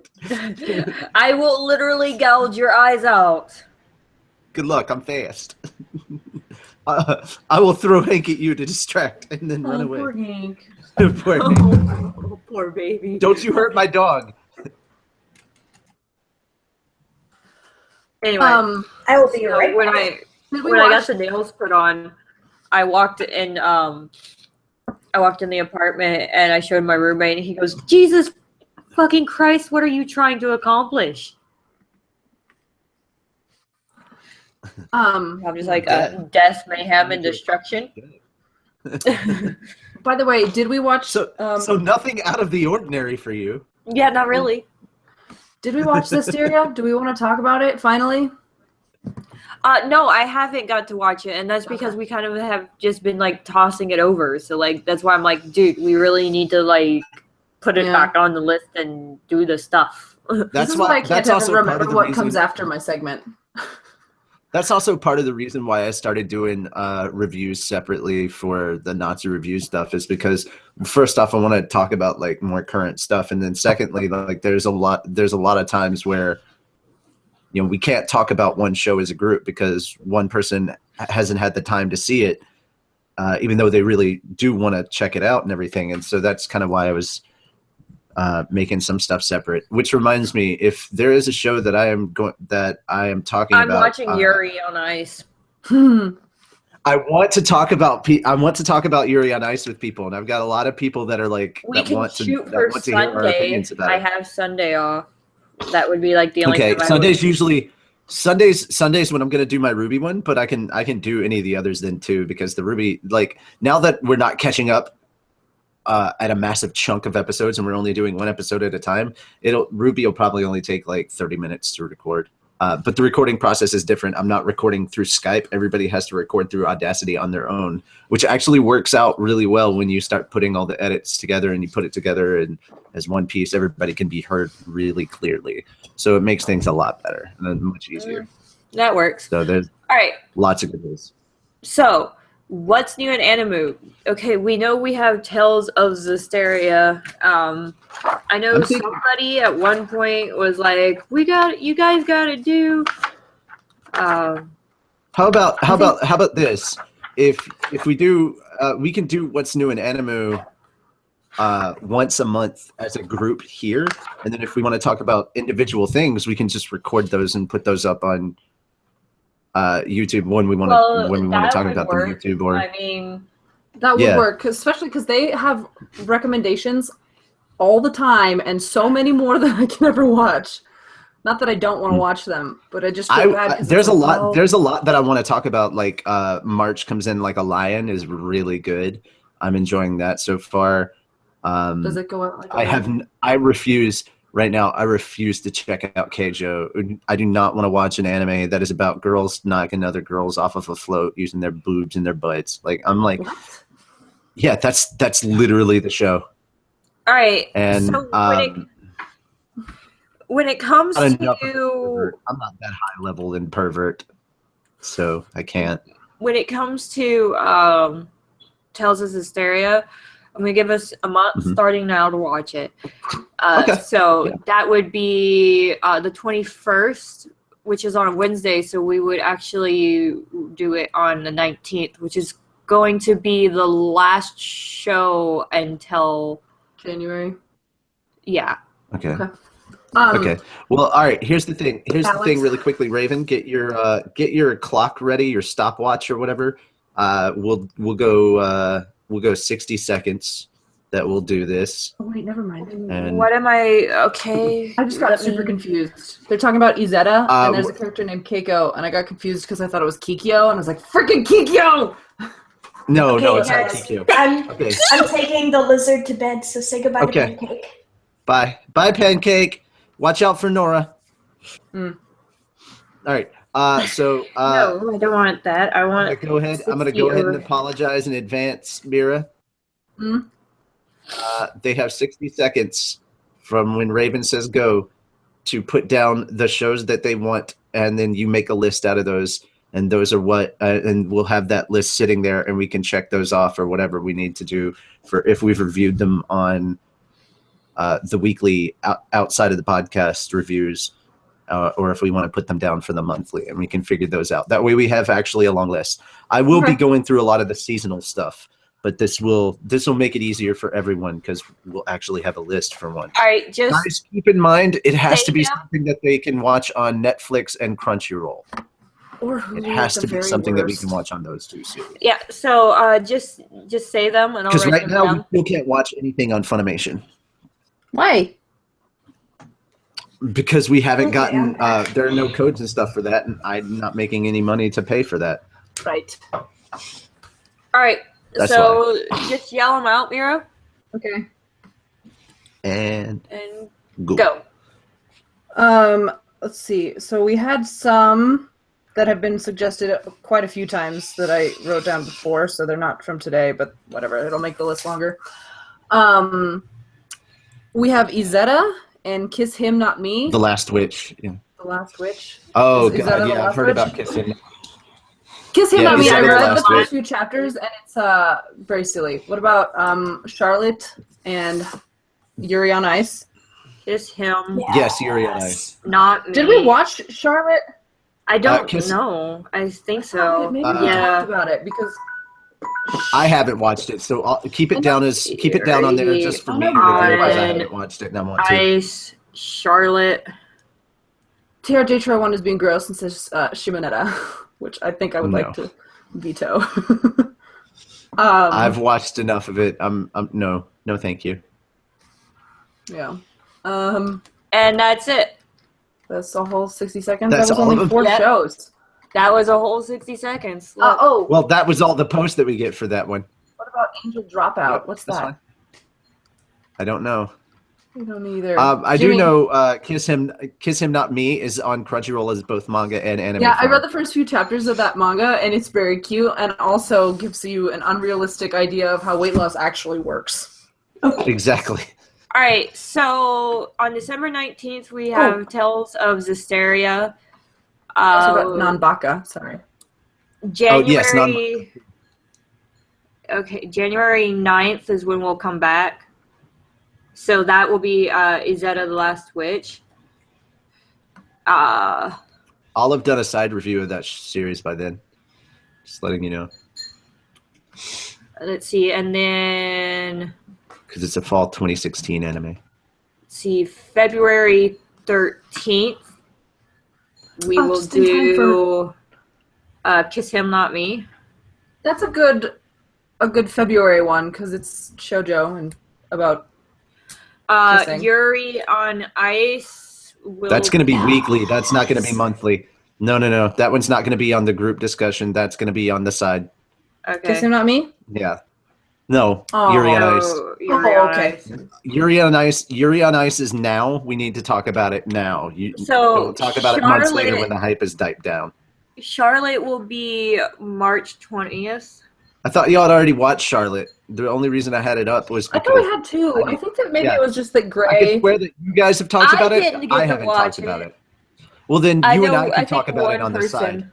I will literally gouge your eyes out. Good luck. I'm fast. I will throw Hank at you to distract and then run away. Poor Hank. Poor Hank. Oh, poor baby. Don't you hurt my dog. Anyway, I will be right when back. I got the nails put on, I walked in the apartment and I showed my roommate and he goes, Jesus fucking Christ, what are you trying to accomplish? I'm just like death, mayhem, and destruction. By the way, did we watch? So nothing out of the ordinary for you. Yeah, not really. Did we watch Hysteria? Do we want to talk about it finally? No, I haven't got to watch it, and that's because we kind of have just been like tossing it over. So like that's why I'm like, dude, we really need to like put it back on the list and do the stuff. That's why I can't ever remember what comes after my segment. That's also part of the reason why I started doing reviews separately for the Nazi review stuff is because first off, I want to talk about like more current stuff. And then secondly, like there's a lot of times where, you know, we can't talk about one show as a group because one person hasn't had the time to see it, even though they really do want to check it out and everything. And so that's kind of why I was making some stuff separate, which reminds me, if there is a show that I am talking about, I'm watching Yuri on Ice. I want to talk about Yuri on Ice with people, and I've got a lot of people that are like we can shoot for Sunday. I have Sunday off. That would be like the only. Okay, Sundays usually Sundays when I'm gonna do my Ruby one, but I can do any of the others then too because the Ruby, like now that we're not catching up at a massive chunk of episodes and we're only doing one episode at a time, Ruby will probably only take like 30 minutes to record. But the recording process is different. I'm not recording through Skype. Everybody has to record through Audacity on their own, which actually works out really well when you start putting all the edits together and you put it together and as one piece, everybody can be heard really clearly. So it makes things a lot better and much easier. That works. So there's lots of good ways. So what's new in Animoo? Okay, we know we have Tales of Hysteria. I know somebody at one point was like, you guys gotta do. How about this? If we do, we can do what's new in Animoo once a month as a group here, and then if we want to talk about individual things, we can just record those and put those up on YouTube when we want to talk about them on YouTube. Or I mean, that would work, especially because they have recommendations all the time and so many more than I can ever watch. Not that I don't want to watch them, but I just feel bad. There's a lot. There's a lot that I want to talk about. Like March Comes In Like a Lion is really good. I'm enjoying that so far. Does it go out like a lion? I refuse. Right now, I refuse to check out Keijo. I do not want to watch an anime that is about girls knocking other girls off of a float using their boobs and their butts. Like I'm like, what? Yeah, that's literally the show. All right. And so when it comes not enough of a to pervert. I'm not that high level in pervert, so I can't. when it comes to Tales of Hysteria, I'm gonna give us a month starting now to watch it. Okay. So Yeah. that would be the 21st, which is on a Wednesday. So we would actually do it on the 19th, which is going to be the last show until January. yeah. Okay. Okay. Okay. Well, all right. Here's the thing. Alex. Really quickly, Raven. Get your clock ready, your stopwatch or whatever. We'll go 60 seconds. That we'll do this. Oh wait, never mind. And What am I? Okay. I just got let super me- confused. They're talking about Izetta, and there's a character named Keiko, and I got confused because I thought it was Kikyo, and I was like, freaking Kikyo! no, Okay, it's not guys. TQ. I'm Okay. taking the lizard to bed, so say goodbye Okay. to Pancake. Bye, Pancake. Watch out for Nora. Hmm. All right. So no, I don't want that. I want. I'm gonna go ahead and apologize in advance, Mira. Hmm? They have 60 seconds from when Raven says go to put down the shows that they want, and then you make a list out of those, and those are what, and we'll have that list sitting there, and we can check those off or whatever we need to do for if we've reviewed them on the weekly outside of the podcast reviews, or if we want to put them down for the monthly, and we can figure those out. That way we have actually a long list. I will be going through a lot of the seasonal stuff, but this will make it easier for everyone because we'll actually have a list for one. All right, just Guys, keep in mind it has to be Say something that they can watch on Netflix and Crunchyroll. Or It Hulu has at to the be very something that we worst. can watch on those two series. yeah. So just say them, and I'll Because write right them now down. we still can't watch anything on Funimation Why? because we haven't Okay, gotten. I'm There are no codes and stuff for that, and I'm not making any money to pay for that. Right. All right. That's so just yell them out, Mira, Okay. And and go. go. Let's see. So we had some that have been suggested quite a few times that I wrote down before, so they're not from today, but whatever. It'll make the list longer. We have Izetta and Kiss Him Not Me, The Last Witch. Yeah. The Last Witch. Oh Is that god, The yeah, I've Last heard Witch? about Kissing. Kiss Him Yeah, Not Me. Izetta I The read Last the Witch. first few chapters, and it's very silly. What about Charlotte and Yuri on Ice? Kiss him, Yes, Yuri on Ice. not me. Did we watch Charlotte? I don't Kiss- know. I think Oh, so. maybe we yeah. talked about it because I haven't watched it, so I'll keep it down on there just for me to On- review because I haven't watched it and I want to. Ice, Charlotte. TRJ Troy one is being gross and says Shimonetta, which I think I would like to veto. I've watched enough of it. No, thank you. Yeah. And that's it. That's a whole 60 seconds. That's that was all of only them? 4 Yep. shows. That was a whole 60 seconds. Look. Oh, Well, that was all the post that we get for that one. what about Angel Dropout? What's That's that? fine. I don't know. I don't either. I do Jimmy- know Kiss Him Not Me is on Crunchyroll as both manga and anime. Yeah, I form. read the first few chapters of that manga, and it's very cute, and also gives you an unrealistic idea of how weight loss actually works. Exactly. All right. So on December 19th, we have Tales of Hysteria. Non-baka, sorry. January. yes, Okay, January 9th is when we'll come back. So that will be Izetta the Last Witch. I'll have done a side review of that series by then. Just letting you know. Let's see, and then Because it's a fall 2016 anime. let's see, February 13th, we will just in time do Kiss Him Not Me. That's a good February one, because it's shoujo and about kissing. Yuri on Ice. That's going to be weekly. That's not going to be monthly. No. That one's not going to be on the group discussion. That's going to be on the side. Okay. Kiss Him Not Me? Yeah. No. Oh. Yuri on Ice. Yuri Oh, on okay. Ice. Yuri on Ice. Yuri on Ice is now. We need to talk about it now. So, we'll talk about it months later Charlotte- when the hype is died down. Charlotte will be March 20th. I thought y'all had already watched Charlotte. The only reason I had it up was I because thought we had two. I think that maybe yeah. it was just that I Gray. can swear that you guys have talked about it. didn't get I to haven't watch talked about it. it. Well, then I you and know- I can I talk think about it one on the side. person-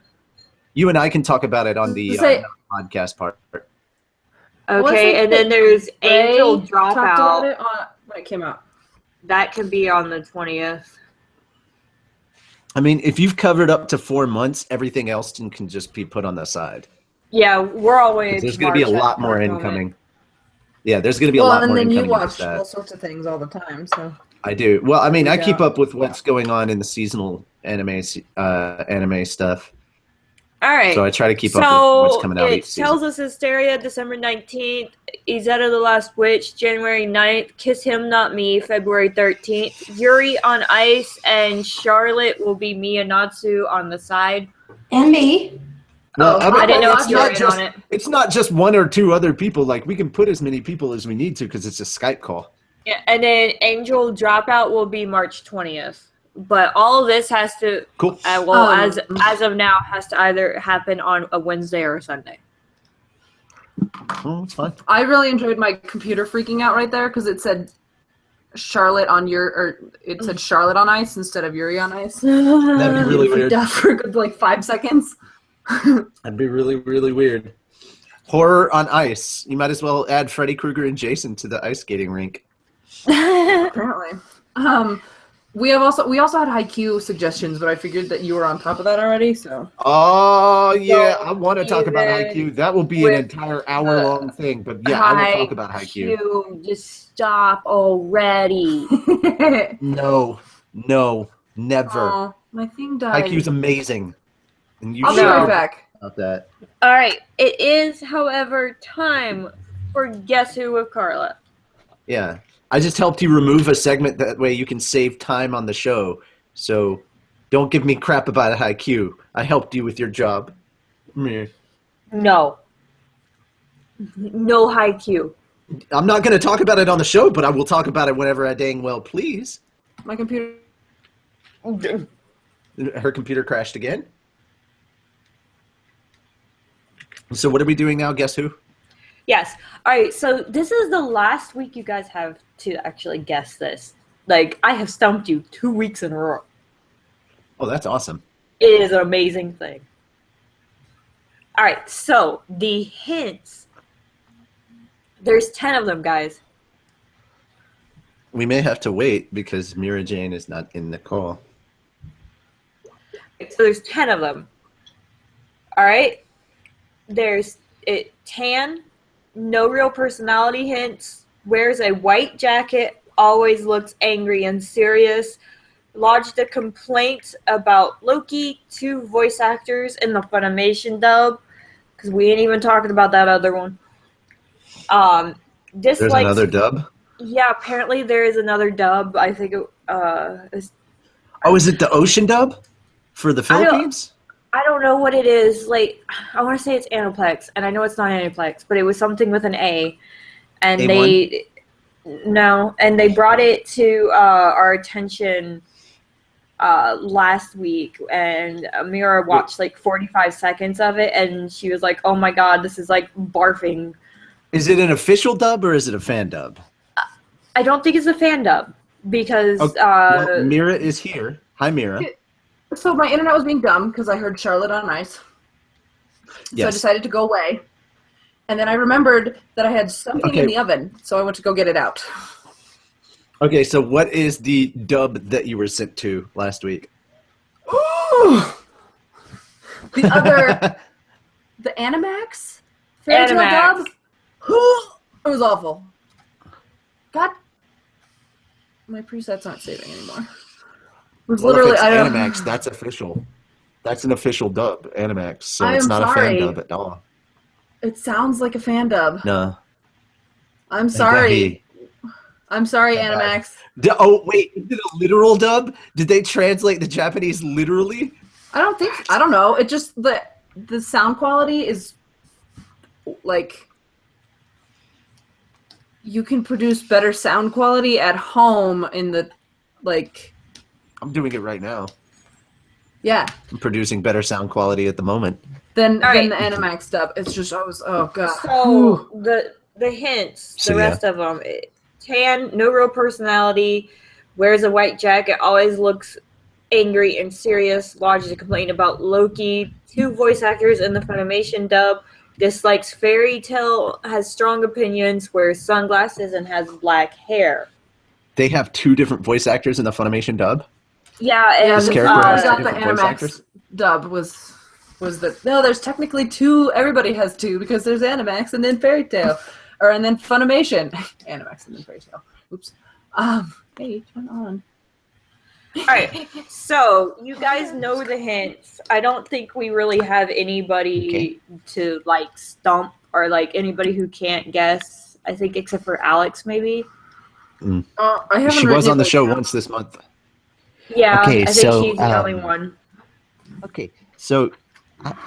You and I can talk about it on the Say- podcast part. Okay, and then there's Gray Angel talked about Dropout. it when it came out. That could be on the 20th. I mean, if you've covered up to 4 months, everything else can just be put on the side. Yeah, we're all waiting. There's going to be a lot more incoming. Yeah, there's going to be a Well, lot and more then incoming. you with watch that. all sorts of things all the time, so. I do. Well, I mean, There I you keep go. up with what's going on in the seasonal anime stuff. All right. So I try to keep up with what's coming out it each season. tells us Hysteria, December 19th, Izetta the Last Witch, January 9th, Kiss Him Not Me, February 13th, Yuri on Ice, and Charlotte will be Miyanatsu on the side. And me. Well, Oh, I didn't know if it's you were not in just on it. it's not just one or two other people. Like we can put as many people as we need to because it's a Skype call. Yeah, and then Angel Dropout will be March 20th. But all of this has to, Cool. as of now, has to either happen on a Wednesday or a Sunday. Oh, it's fine. I really enjoyed my computer freaking out right there because it said Charlotte it said Charlotte on Ice instead of Yuri on Ice. That'd be really It freaked weird. out for a good 5 seconds. That'd be really, really weird. Horror on ice. You might as well add Freddy Krueger and Jason to the ice skating rink. Apparently. We also had Haikyuu suggestions, but I figured that you were on top of that already, so. Oh yeah, So I want to talk about even Haikyuu. That will be an with entire hour-long thing. But yeah, I will talk about Haikyuu. Haikyuu, just stop already. No, never. Aw, my thing died. Haikyuu's amazing, and you I'll should be right know back. about that. All right, it is, however, time for Guess Who with Carla. Yeah, I just helped you remove a segment that way you can save time on the show. So don't give me crap about Haikyuu. I helped you with your job. Meh. No Haikyuu. I'm not going to talk about it on the show, but I will talk about it whenever I dang well please. My computer. Her computer crashed again. So what are we doing now? Guess who? Yes. All right. So this is the last week you guys have to actually guess this. Like, I have stumped you 2 weeks in a row. Oh, that's awesome. It is an amazing thing. All right. So the hints. There's 10 of them, guys. We may have to wait because Mira Jane is not in the call. So there's 10 of them. All right. There's tan, no real personality hints, wears a white jacket, always looks angry and serious, lodged a complaint about Loki, 2 voice actors in the Funimation dub, because we ain't even talking about that other one. There's another dub? Yeah, apparently there is another dub. I think is it the Ocean dub for the Philippines? I don't know what it is. Like, I want to say it's Aniplex, and I know it's not Aniplex, but it was something with an A. And A1? they brought it to our attention last week, and Amira watched like 45 seconds of it, and she was like, "Oh my god, this is like barfing." Is it an official dub or is it a fan dub? I don't think it's a fan dub because well, Mira is here. Hi, Mira. So my internet was being dumb because I heard Charlotte on Ice. So I decided to go away. And then I remembered that I had something in the oven, so I went to go get it out. Okay, so what is the dub that you were sent to last week? Ooh! The Animax? Fairy Tale Animax. dub? It was awful. God. My presets aren't saving anymore. It was literally, if it's Animax, that's official. That's an official dub, Animax. So I it's am not sorry. a fan dub at all. It sounds like a fan dub. No. I'm sorry. I'm sorry, Animax. Oh, wait. Is it a literal dub? Did they translate the Japanese literally? I don't know. It just, the sound quality is, like, you can produce better sound quality at home in the, like... I'm doing it right now. Yeah. producing better sound quality at the moment. Than Alright. the Animax dub. It's just oh god. So the hints, So, the rest of them, tan, no real personality, wears a white jacket, always looks angry and serious, lodges a complaint about Loki, 2 voice actors in the Funimation dub, dislikes fairy tale, has strong opinions, wears sunglasses, and has black hair. They have 2 different voice actors in the Funimation dub. Yeah, and Yeah, This the character first has we got two the different voice Animax actors? dub was no. There's technically 2. Everybody has 2 because there's Animax and then Fairy Tale, and then Funimation. Animax and then Fairy Tale. Oops. Hey, turn on. Alright, so you guys know the hints. I don't think we really have anybody to like stump or like anybody who can't guess. I think except for Alex, maybe. I haven't. She was written on the it show down. once this month. Yeah, Okay, I think so, she's the only one. Okay, so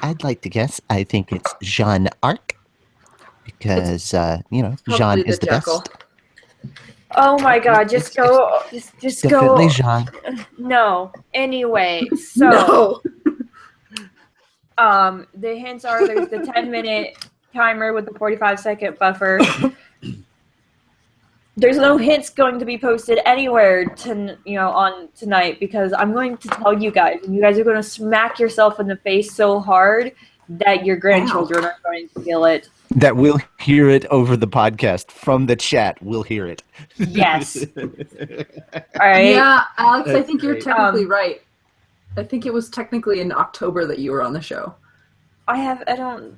I'd like to guess. I think it's Jean Arc because Probably Jean is the jackal. best. Oh my god, just go. Just go. Definitely Jean. No. Anyway, so No. the hints are there's the 10-minute timer with the 45-second buffer. There's no hints going to be posted anywhere on tonight because I'm going to tell you guys, and you guys are going to smack yourself in the face so hard that your grandchildren are going to feel it. That we'll hear it over the podcast from the chat. We'll hear it. Yes. All right. Yeah, Alex, I That's think you're great. technically right. I think it was technically in October that you were on the show. I don't.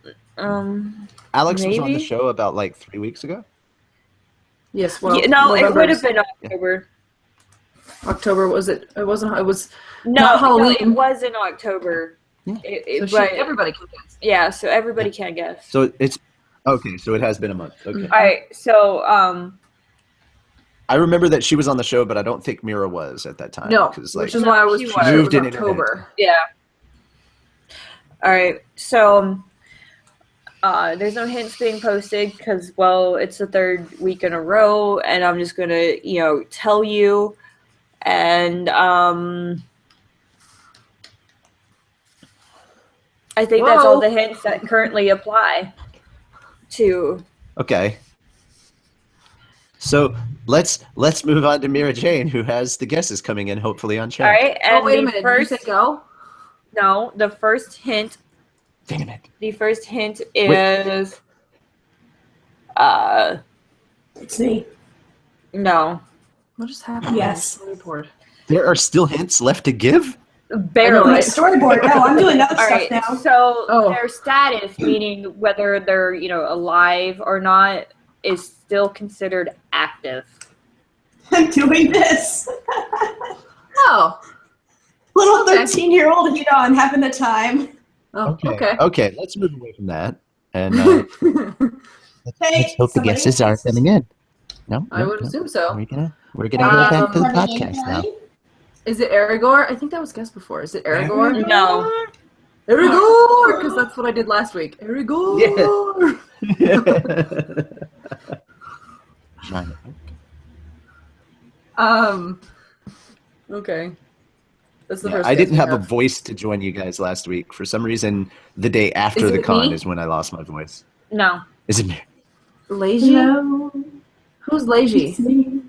Alex was on the Maybe? show about like 3 weeks ago. Yes, well, no, it November would have is- been October. October. Was it? It wasn't. It was. No, Not Halloween. it was in October. Yeah. So everybody can guess. Yeah, so everybody can guess. So it's okay. So it has been a month. Okay. All right, so I remember that she was on the show, but I don't think Mira was at that time. No, 'cause, which like, is why I was she sure it moved was in October. yeah. All right, so there's no hints being posted because, well, it's the 3rd week in a row, and I'm just gonna, tell you, and I think that's all Whoa. the hints that currently apply to. okay. So let's move on to Mira Jane, who has the guesses coming in, hopefully on chat. All right, and Oh wait a the minute! first Did you say go? no, the first hint. Damn it. The first hint is It's me. no. What just happened? Yes. Storyboard. There are still hints left to give? Barely. My storyboard. No, I'm doing other All stuff right, now. so Oh. their status, meaning whether they're alive or not, is still considered active. I'm doing this. Oh. Little Okay. 13-year-old Hedon having the time. Oh. Okay. Okay, let's move away from that. And Hey, Let's hope the somebody- guesses are coming in. No, I would assume so. We're gonna go back to the Coming in, podcast now. Kelly? Is it Aragorn? I think that was guessed before. Is it Aragorn? No. Aragorn, because that's what I did last week. Aragorn. Jean. Okay. That's the Yeah, first. I guess didn't we have a voice to join you guys last week. For some reason, the day after Is the it con me? is when I lost my voice. No. Is it me? Lazy. Hello. Who's lazy? It's me.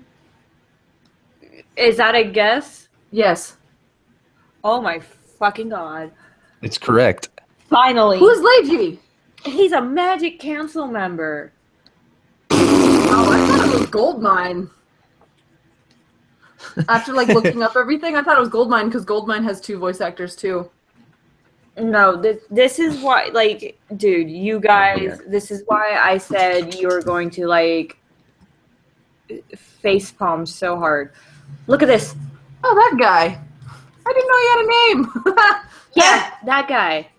Is that a guess? Yes. Oh my fucking god. It's correct. Finally. Who's lazy? He's a Magic Council member. Oh, I thought it was Goldmine. After looking up everything, I thought it was Goldmine because Goldmine has 2 voice actors too. No, this is why, dude, you guys, this is why I said you were going to, facepalm so hard. Look at this. Oh, that guy. I didn't know he had a name. Yeah, that guy.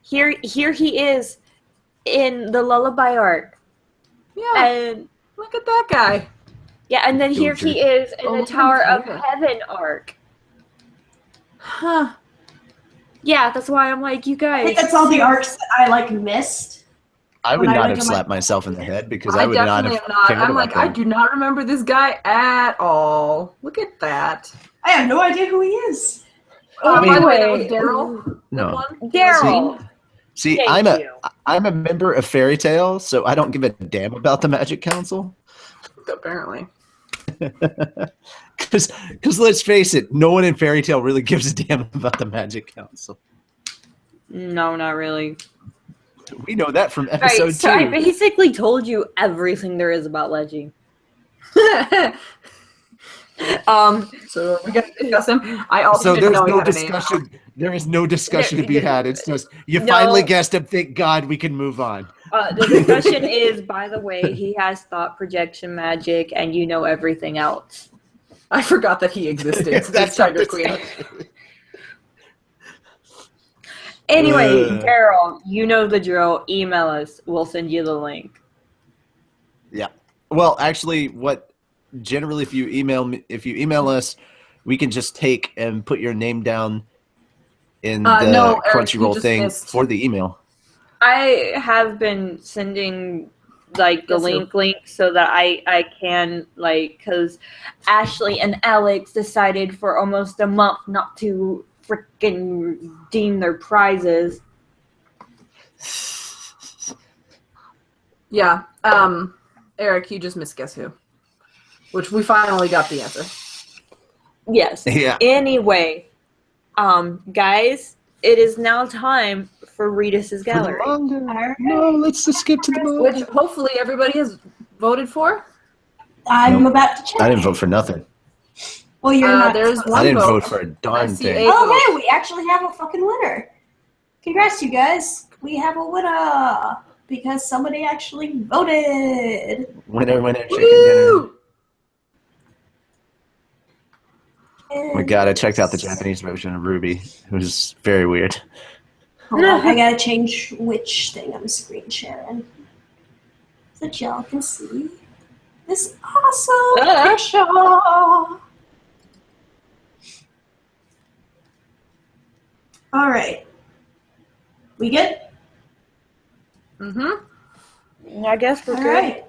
Here he is in the Lullaby arc. Yeah. And, Look at that guy. yeah, and then here he is in Oh, the Tower of okay. Heaven arc. Huh. Yeah, that's why I'm like, you I guys. think that's all the arcs that I missed. I would When I not look have at my- slapped myself in the head because I I would not definitely have am not. cared I'm about I them. do not remember this guy at all. Look at that. I have no idea who he is. By the way, that was Anyway, Daryl. No. Daryl. See, Thank you. I'm a member of Fairy Tale, so I don't give a damn about the Magic Council. Apparently. Because let's face it, no one in Fairy Tale really gives a damn about the Magic Council. No, not really. We know that from Right, episode so 2. I basically told you everything there is about Leggy. So we're gonna discuss him. I also So didn't there's know he no had a name. discussion. There is no discussion to be Yeah, had. It's just you no. finally guessed him. Thank God we can move on. The discussion is, by the way, he has thought projection magic, and you know everything else. I forgot that he existed. That's Tiger not Queen. discussion. Anyway, Ugh. Daryl, you know the drill. Email us. We'll send you the link. Yeah. Well, actually, generally if you email us, we can just take and put your name down in the no, Eric, you Crunchyroll just thing missed. for the email. I have been sending the Guess link so that I can because Ashley and Alex decided for almost a month not to freaking redeem their prizes. Yeah. Eric, you just missed Guess Who? Which we finally got the answer. Yes. Yeah. Anyway, guys, it is now time for Reedus Gallery. All right. No, let's just skip to the manga. Which hopefully everybody has voted for. I'm Nope. about to check. I didn't vote for nothing. Well, you're not. There's I one didn't vote. vote for a darn I see thing. eight. Oh, hey, we actually have a fucking winner. Congrats, you guys. We have a winner because somebody actually voted. Winner, chicken Woo! dinner. Oh my God, I checked out the Japanese version of Ruby. It was very weird. Hold on, I gotta change which thing I'm screen sharing so that y'all can see this awesome picture. All right, we good? Mm-hmm. I guess we're All good. right.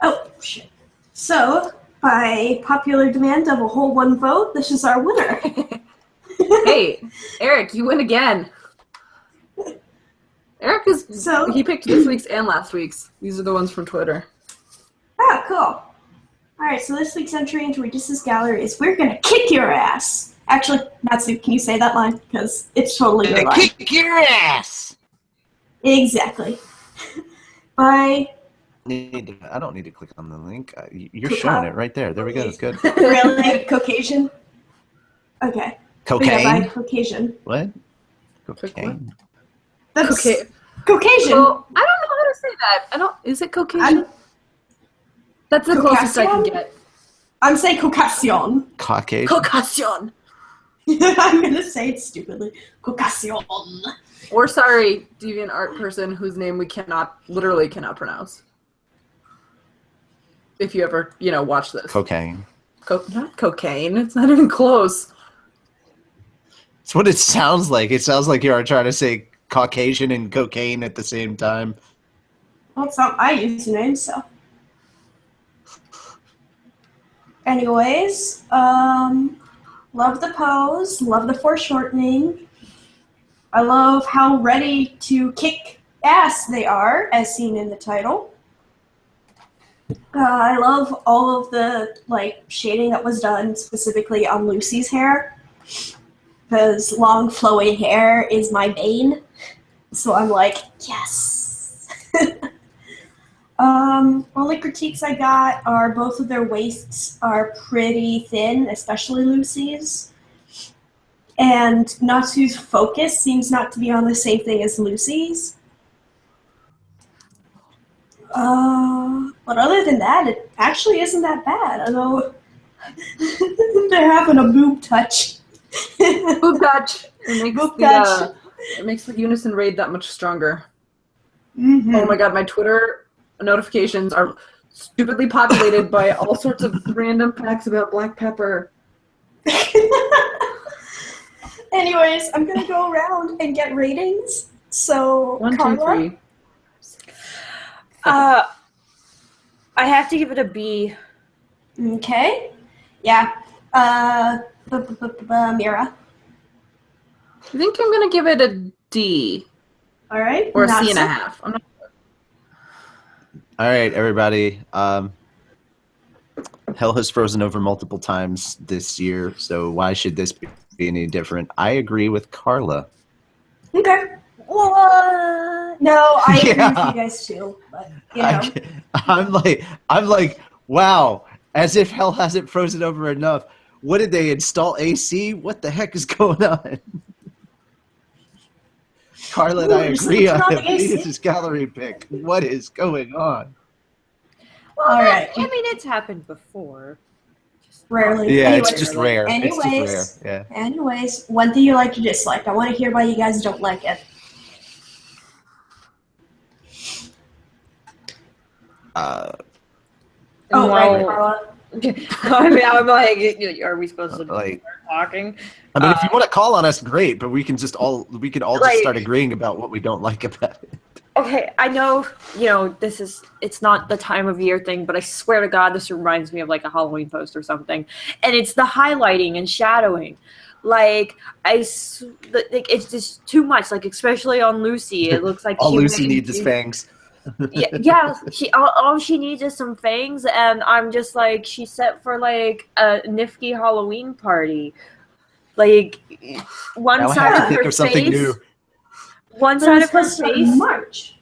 Oh shit! So, by popular demand of a whole one vote, this is our winner. Hey, Eric, you win again. Eric he picked this week's and last week's. These are the ones from Twitter. Oh, cool. All right, so this week's entry into Reedus Gallery is "We're gonna kick your ass." Actually, Natsu, can you say that line? Because it's totally your line. Kick your ass! Exactly. By I don't need to click on the link. You're Cool. showing it right there. There we go. Good. really Caucasian. Okay. But yeah, Cocaine? by Caucasian. What? Click Cocaine? That's Okay. Caucasian. So, I don't know how to say that. Is it Caucasian? That's the closest I can Caucasian? get. I'm saying Caucasian. Caucasian? Caucasian. I'm gonna say it stupidly. Caucasian. Or sorry, deviant art person whose name we literally cannot pronounce. If you ever, watch this. Cocaine. Not cocaine. It's not even close. It's what it sounds like. It sounds like you are trying to say Caucasian and cocaine at the same time. Well, it's not my username, so. Anyways, love the pose, love the foreshortening. I love how ready to kick ass they are, as seen in the title. I love all of the shading that was done specifically on Lucy's hair, because long flowy hair is my bane. So I'm like, yes. Only critiques I got are both of their waists are pretty thin, especially Lucy's. And Natsu's focus seems not to be on the same thing as Lucy's. But other than that, it actually isn't that bad. Although they're having a boob touch. Boob touch. Boob touch. It makes the unison raid that much stronger. Mm-hmm. Oh my god, my Twitter notifications are stupidly populated by all sorts of random facts about black pepper. Anyways, I'm gonna go around and get ratings. So, 1, 2, Carla? 3. I have to give it a B. Okay. Yeah. Mira. I think I'm gonna give it a D All right. or a C Natsu. and a half. I'm not. All right, everybody. Hell has frozen over multiple times this year, so why should this be any different? I agree with Carla. Okay. What? No, I agree with Yeah. you guys too. But you know, I'm like, wow, as if hell hasn't frozen over enough. What did they install AC? What the heck is going on? Carla and I Ooh, just agree turn on on the the AC. Reedus Gallery pick. What is going on? Well, All right. I mean, it's happened before. rarely. Yeah, Anyways, it's just rare. Anyways, It's just rare. Yeah. anyways, one thing you like to dislike. I want to hear why you guys don't like it. Uh, Oh, right, Well, Carla. I mean, I'm like, are we supposed to like, start talking? I mean, if you want to call on us, great. But we can just all just Like- start agreeing about what we don't like about it. Okay, I know, it's not the time of year thing, but I swear to God, this reminds me of like a Halloween post or something. And it's the highlighting and shadowing. Like, it's just too much, like, especially on Lucy. It looks like All she Lucy went- needs is fangs. yeah, all she needs is some fangs, and I'm just like, she's set for like a nifty Halloween party. Like, one Now I side have to of think her of something face, new. one But side it's of her supposed to start face, in March.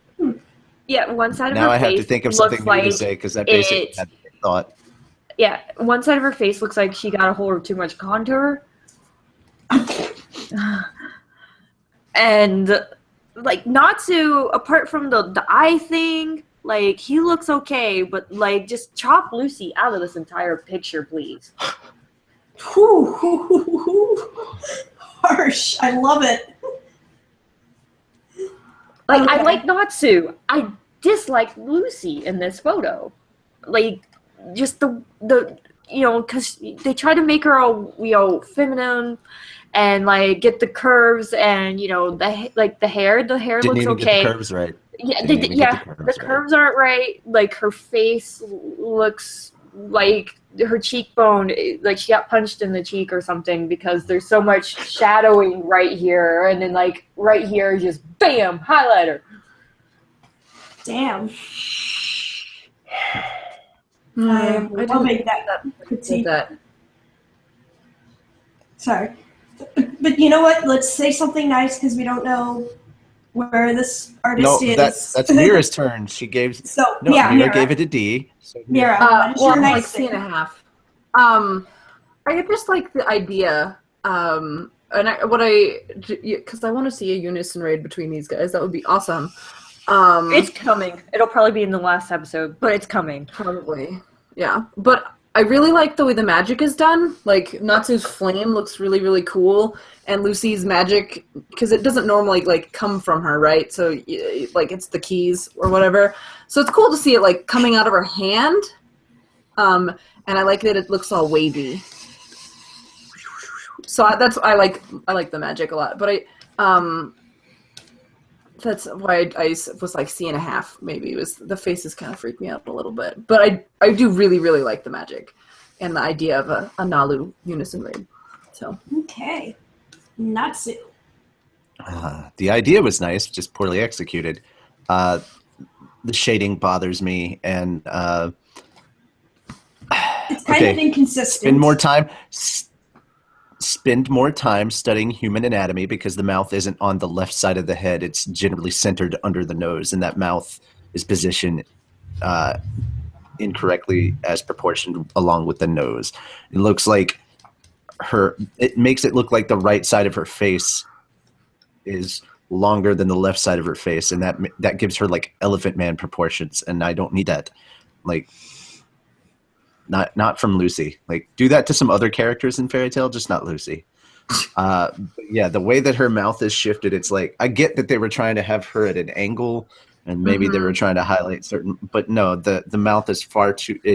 yeah, one side of Now her I have face to think of looks something new to like say because that basically it- had the thought. yeah, one side of her face looks like she got a hold of too much contour. And like, Natsu, apart from the eye thing, like, he looks okay, but like, just chop Lucy out of this entire picture, please. Whew. Harsh. I love it. Like, I Okay. like Natsu. I dislike Lucy in this photo. Like, just the because they try to make her all, feminine and like get the curves and the hair. The hair Didn't looks even okay. get the curves right. Yeah, Didn't even get the curves aren't right. Like, her face looks like her cheekbone, like she got punched in the cheek or something, because there's so much shadowing right here, and then like right here, just bam, highlighter. Damn. I I'm didn't loving that say critique. that. Sorry. But you know what? Let's say something nice because we don't know where this artist No, is. that's Mira's turn. She gave So, no. yeah, Mira Mira. gave it a D. So Mira, what is Well, your I'm nice like C thing? and a half. I just like the idea. And because I want to see a unison raid between these guys. That would be awesome. It's coming. It'll probably be in the last episode, but it's coming. Probably, yeah. But I really like the way the magic is done. Like, Natsu's flame looks really, really cool, and Lucy's magic, because it doesn't normally like come from her, right? So like, it's the keys or whatever. So it's cool to see it like coming out of her hand. And I like that it looks all wavy. So I like the magic a lot. But that's why I was like C and a half. Maybe it was the faces kind of freaked me out a little bit, but I do really, really like the magic and the idea of a Nalu unison raid. So Okay. Natsu. the idea was nice, just poorly executed. The shading bothers me, and It's kind of inconsistent. Spend more time studying human anatomy, because the mouth isn't on the left side of the head. It's generally centered under the nose, and that mouth is positioned incorrectly as proportioned along with the nose. It looks like it makes it look like the right side of her face is longer than the left side of her face, and that gives her like Elephant Man proportions, and I don't need that. Like, not from Lucy. Like, do that to some other characters in Fairy Tail, just not Lucy. Yeah, the way that her mouth is shifted, it's like, I get that they were trying to have her at an angle, and maybe they were trying to highlight certain, but no, the mouth is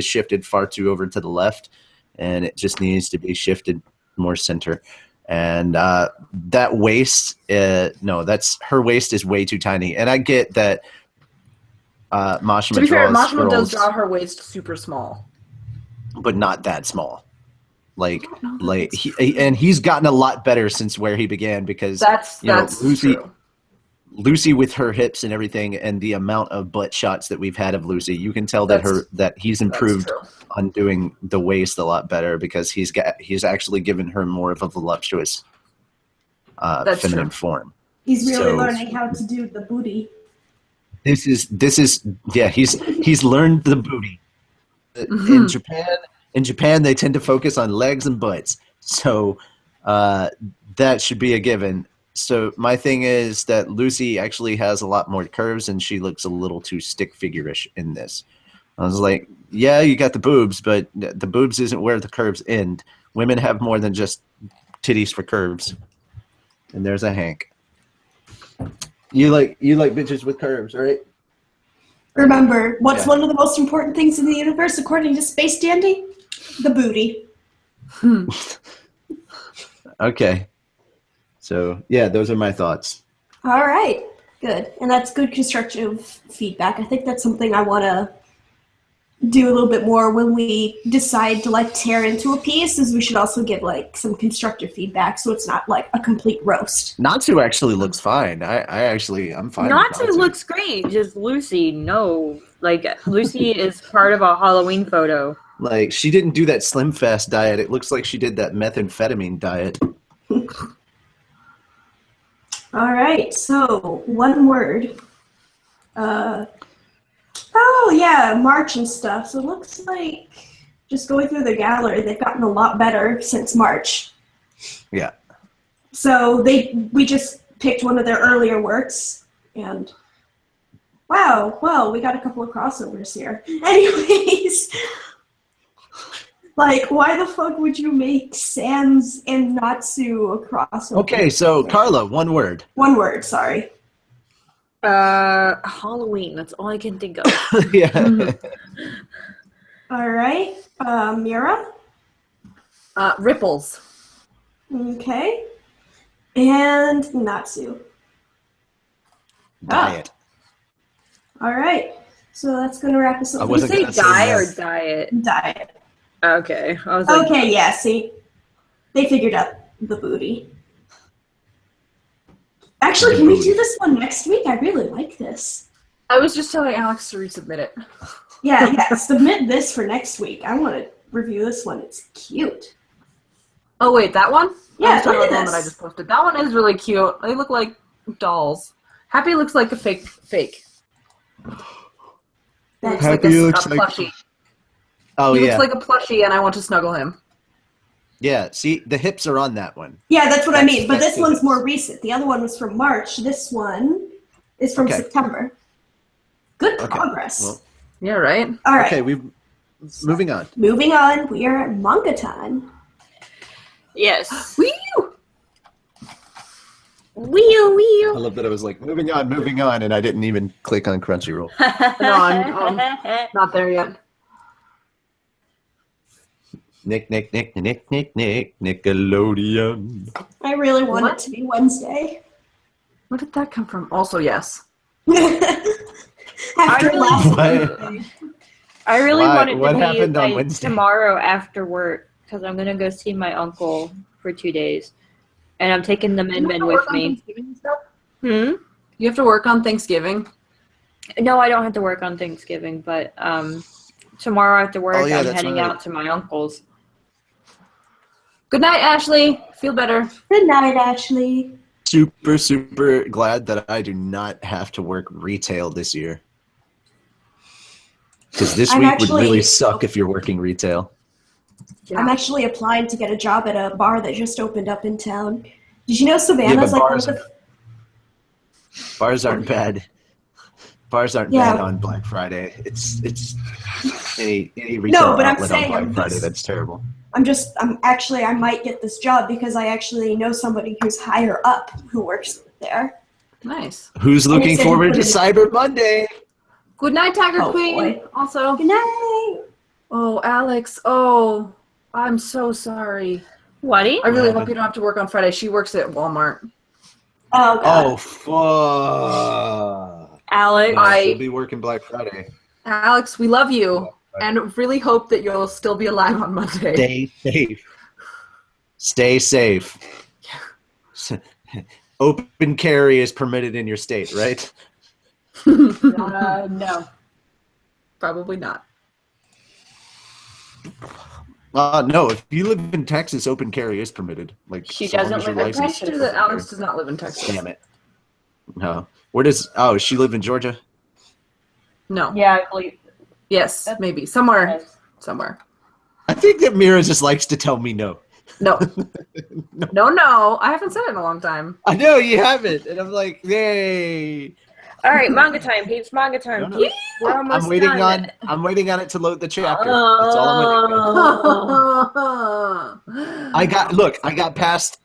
shifted far too over to the left, and it just needs to be shifted more center. And that waist, her waist is way too tiny, and I get that. Mashima to be fair, draws Mashima does girls, draw her waist super small. but not that small. And he's gotten a lot better since where he began because That's true. Lucy with her hips and everything, and the amount of butt shots that we've had of Lucy, you can tell that he's improved on doing the waist a lot better because he's actually given her more of a voluptuous feminine form. He's really learning how to do the booty. This is he's learned the booty. In Japan they tend to focus on legs and butts, so that should be a given. So my thing is that Lucy actually has a lot more curves, and she looks a little too stick figure-ish in this. I was like, yeah, you got the boobs, but the boobs isn't where the curves end. Women have more than just titties for curves. And there's a Hank. You like bitches with curves, right? Remember, what's one of the most important things in the universe according to Space Dandy? The booty. Okay. So, yeah, those are my thoughts. All right. Good. And that's good constructive feedback. I think that's something I want to do a little bit more when we decide to like tear into a piece, is we should also give like some constructive feedback so it's not like a complete roast. Natsu actually looks fine. I'm fine. Natsu looks great. Just Lucy, no. Like Lucy is part of a Halloween photo. Like she didn't do that Slim Fast diet. It looks like she did that methamphetamine diet. All right. So one word. Oh, yeah, March and stuff. So it looks like just going through the gallery, they've gotten a lot better since March. Yeah. So we just picked one of their earlier works, and wow, well, we got a couple of crossovers here. Anyways, like, why the fuck would you make Sans and Natsu a crossover? Okay, so Carla, one word. One word, sorry. Halloween. That's all I can think of. Yeah. All right. Mira? Ripples. Okay. And Natsu. Diet. All right. So that's going to wrap us up. Did you say die or diet? Diet. Okay. I was like, Okay, yeah, see. They figured out the booty. Actually, can we do this one next week? I really like this. I was just telling Alex to resubmit it. Yeah, submit this for next week. I want to review this one. It's cute. Oh, wait, that one? Yeah, I was talking look about the at one that I this. just posted. That one is really cute. They look like dolls. Happy looks like a fake. That's Happy looks a like plushie. Oh, He yeah. looks like a plushie, and I want to snuggle him. Yeah, see, the hips are on that one. Yeah, that's what I mean. But That's this one's the- more recent. The other one was from March. This one is from Okay. September. Good Okay, progress. well- Yeah, right? All right. Okay, moving on. Moving on. We are at manga time. yes. Wee! Wheel. I love that I was like, moving on, and I didn't even click on Crunchyroll. No, I'm not there yet. Nickelodeon. I really want What? it to be Wednesday. Where did that come from? Also, yes. After really- last What? week. I really Why- wanted what to be happened on like Wednesday? tomorrow after work because I'm gonna go see my uncle for 2 days, and I'm taking the Min Min with me. Hmm. You have to work on Thanksgiving? No, I don't have to work on Thanksgiving, but tomorrow after work, Oh, yeah, I'm that's heading right. out to my uncle's. Good night, Ashley. Feel better. Good night, Ashley. Super, super glad that I do not have to work retail this year. Because this I'm week would actually- really suck if you're working retail. I'm actually applying to get a job at a bar that just opened up in town. Did you know Savannah's but like one of bars the... Bars aren't bad. Bars aren't Yeah. bad on Black Friday. It's any retail but I'm outlet saying on Black I'm Friday just- that's terrible. I might get this job because I actually know somebody who's higher up who works there. Nice. Who's And looking it said forward to put it- Cyber Monday? Good night, Tiger Oh, Queen. boy. Also, Good night. oh, Alex. Oh, I'm so sorry. What? I really hope you don't have to work on Friday. She works at Walmart. Oh, God. Oh, fuck. Alex. Yeah, she'll be working Black Friday. Alex, we love you and really hope that you'll still be alive on Monday. Stay safe. Stay safe. Open carry is permitted in your state, right? No. Probably not. No, if you live in Texas, open carry is permitted. Like, She so long doesn't as you're live in I'm pretty licensed. sure that Alex does not live in Texas. Damn it. No. Where does... Oh, she live in Georgia? No. Yeah, I believe. Yes, maybe. Somewhere. Yes. Somewhere. I think that Mira just likes to tell me no. No. No. I haven't said it in a long time. I know you haven't, and I'm like, yay! All right, manga time, peeps. Manga time, No. peeps. We're almost I'm waiting done. I'm waiting on it to load the chapter. That's all I'm waiting on. I got past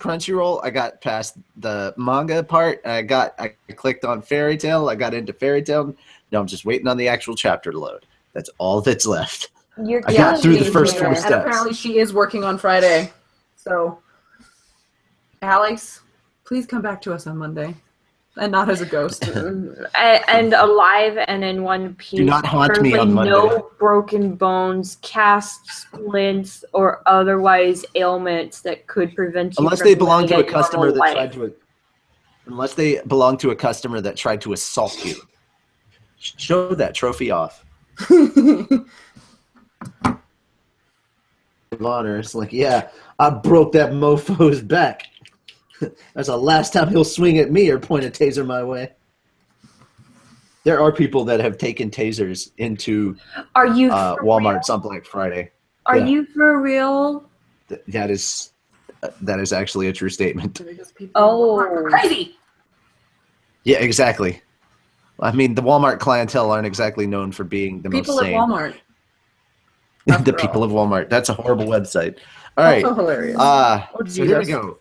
Crunchyroll. I got past the manga part. I clicked on Fairy Tail. I got into Fairy Tail. Now I'm just waiting on the actual chapter to load. That's all that's left. I got through the first 4 And steps. apparently she is working on Friday. So, Alex, please come back to us on Monday. And not as a ghost. And alive and in one piece. Do not haunt me on Monday. No broken bones, cast splints, or otherwise ailments that could prevent you Unless from they belong to a living customer normal that life. tried to... Unless they belong to a customer that tried to assault you. Show that trophy off. Of honor. It's like, yeah, I broke that mofo's back. That's the last time he'll swing at me or point a taser my way. There are people that have taken tasers into Are you for Walmart's real? on Black Friday. Are Yeah. you for real? That is actually a true statement. Oh. Crazy! Yeah, exactly. I mean, the Walmart clientele aren't exactly known for being the People most at sane. Walmart. The After people all. of Walmart. That's a horrible website. All right. Also hilarious. So Jesus. here we go.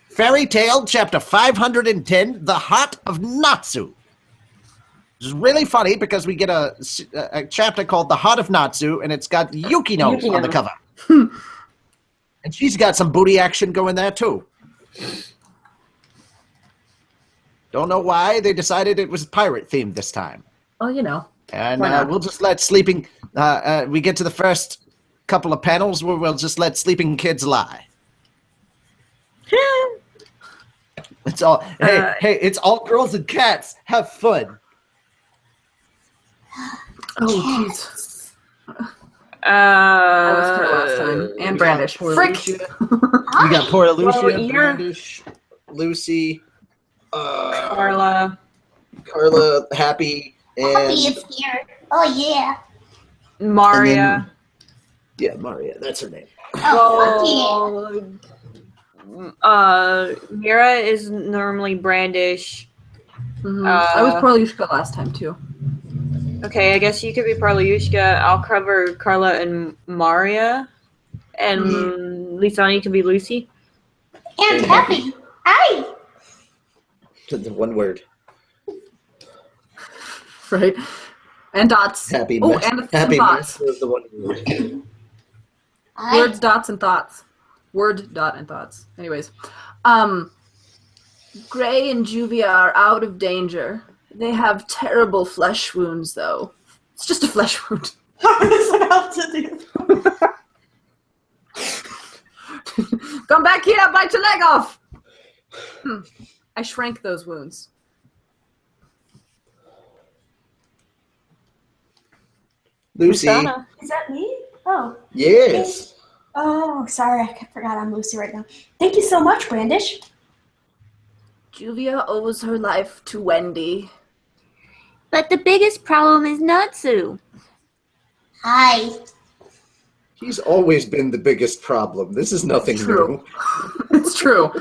Fairy Tale, chapter 510, The Heart of Natsu. This is really funny because we get a chapter called The Heart of Natsu, and it's got Yukino on the Yukino. cover. And she's got some booty action going there, too. Don't know why they decided it was pirate-themed this time. Well, you know. And Why not? we'll just let sleeping... we get to the first couple of panels where we'll just let sleeping kids lie. It's all... Hey, it's all girls and cats. Have fun. Oh, jeez. I was her last time. And Brandish. Frick! We got Porta Lucia, Well, you're- Brandish, Lucy, Carla. Carla, Happy, and... Happy is here. Oh yeah. Maria. Yeah, Maria. That's her name. Oh, Mira is normally Brandish. Mhm. I was Porlyushka last time, too. Okay, I guess you could be Parlayushka. I'll cover Carla and Maria. And Lisani can be Lucy. and Happy. Hi. The one word. Right? And dots. Happy. Oh, Master- and some Happy thoughts. Master of the one word. Hi. Words, dots, and thoughts. Word, dot, and thoughts. Anyways. Gray and Juvia are out of danger. They have terrible flesh wounds, though. It's just a flesh wound. What is it have to do? Come back here, bite your leg off! I shrank those wounds. Lucy. Lisana. Is that me? Oh. Yes. Oh, sorry. I forgot I'm Lucy right now. Thank you so much, Brandish. Juvia owes her life to Wendy. But the biggest problem is Natsu. Hi. He's always been the biggest problem. This is nothing True. It's true.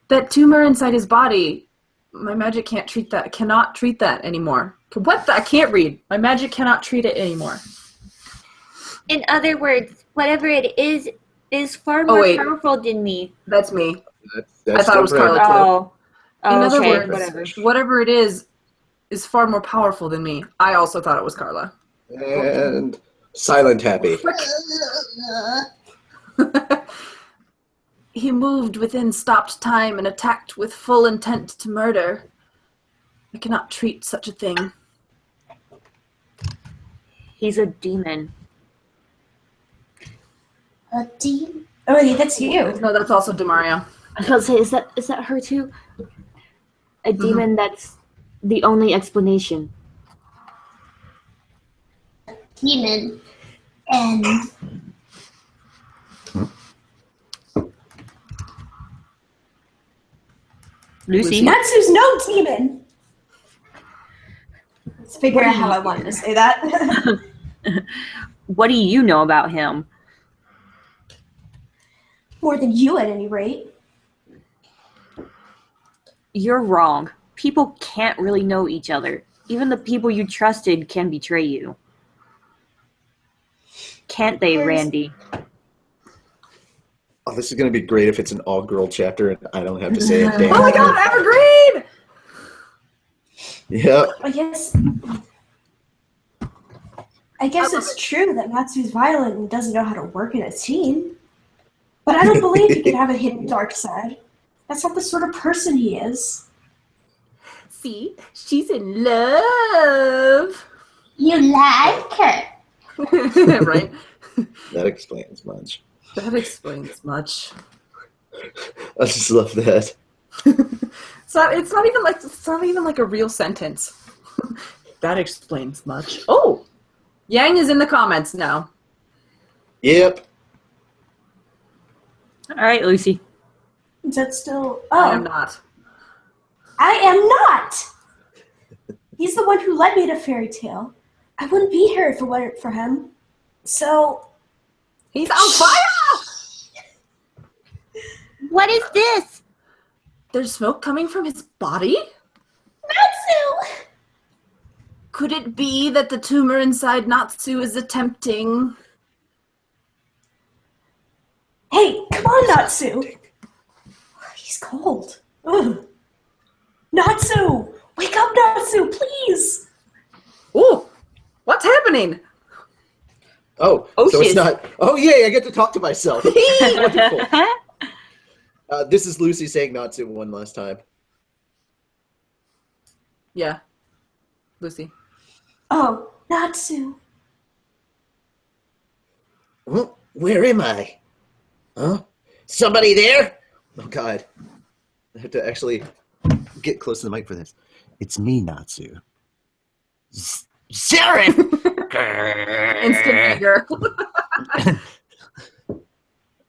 That tumor inside his body, my magic can't treat that. Cannot treat that anymore. What? I can't read. My magic cannot treat it anymore. In other words, whatever it is far more wait. powerful than me. That's me. That's I thought it was still Carla. right. Oh. In other Okay, words, whatever. whatever it is far more powerful than me. I also thought it was Carla. And silent happy. He moved within stopped time and attacked with full intent to murder. I cannot treat such a thing. He's a demon. A demon? Oh, yeah, that's you. No, that's also Demaria. I was about to say, is that her too? A demon that's the only explanation. Demon. And Lucy. Natsu's no demon! Let's figure out how I wanted to say that. What do you know about him? More than you, at any rate. You're wrong. People can't really know each other. Even the people you trusted can betray you. Can't they, Randy? Oh, this is going to be great if it's an all-girl chapter and I don't have to say it. Damn. Oh my god, Evergreen! Yep. I guess it's true that Natsu's violent and doesn't know how to work in a team. But I don't believe he can have a hidden dark side. That's not the sort of person he is. See, she's in love. you like her. Right? That explains much. That explains much. I just love that. It's not even like a real sentence. That explains much. Oh! Yang is in the comments now. Yep. All right, Lucy. Is that still... I am not. I am not! He's the one who led me to Fairy Tale. I wouldn't be here if it weren't for him. So... He's on fire! What is this? There's smoke coming from his body? Natsu! Could it be that the tumor inside Natsu is attempting... Hey, come on, Natsu! He's cold. Ugh. Natsu! Wake up, Natsu, please! Ooh! What's happening? Oh, Oh, so it's shit. not... Oh, yay, I get to talk to myself. Wonderful. This is Lucy saying Natsu one last time. Yeah. Lucy. Oh, Natsu. Huh? Where am I? Huh? Somebody there? Oh, God. I have to actually get close to the mic for this. It's me, Natsu. Sheriff! Instant anger.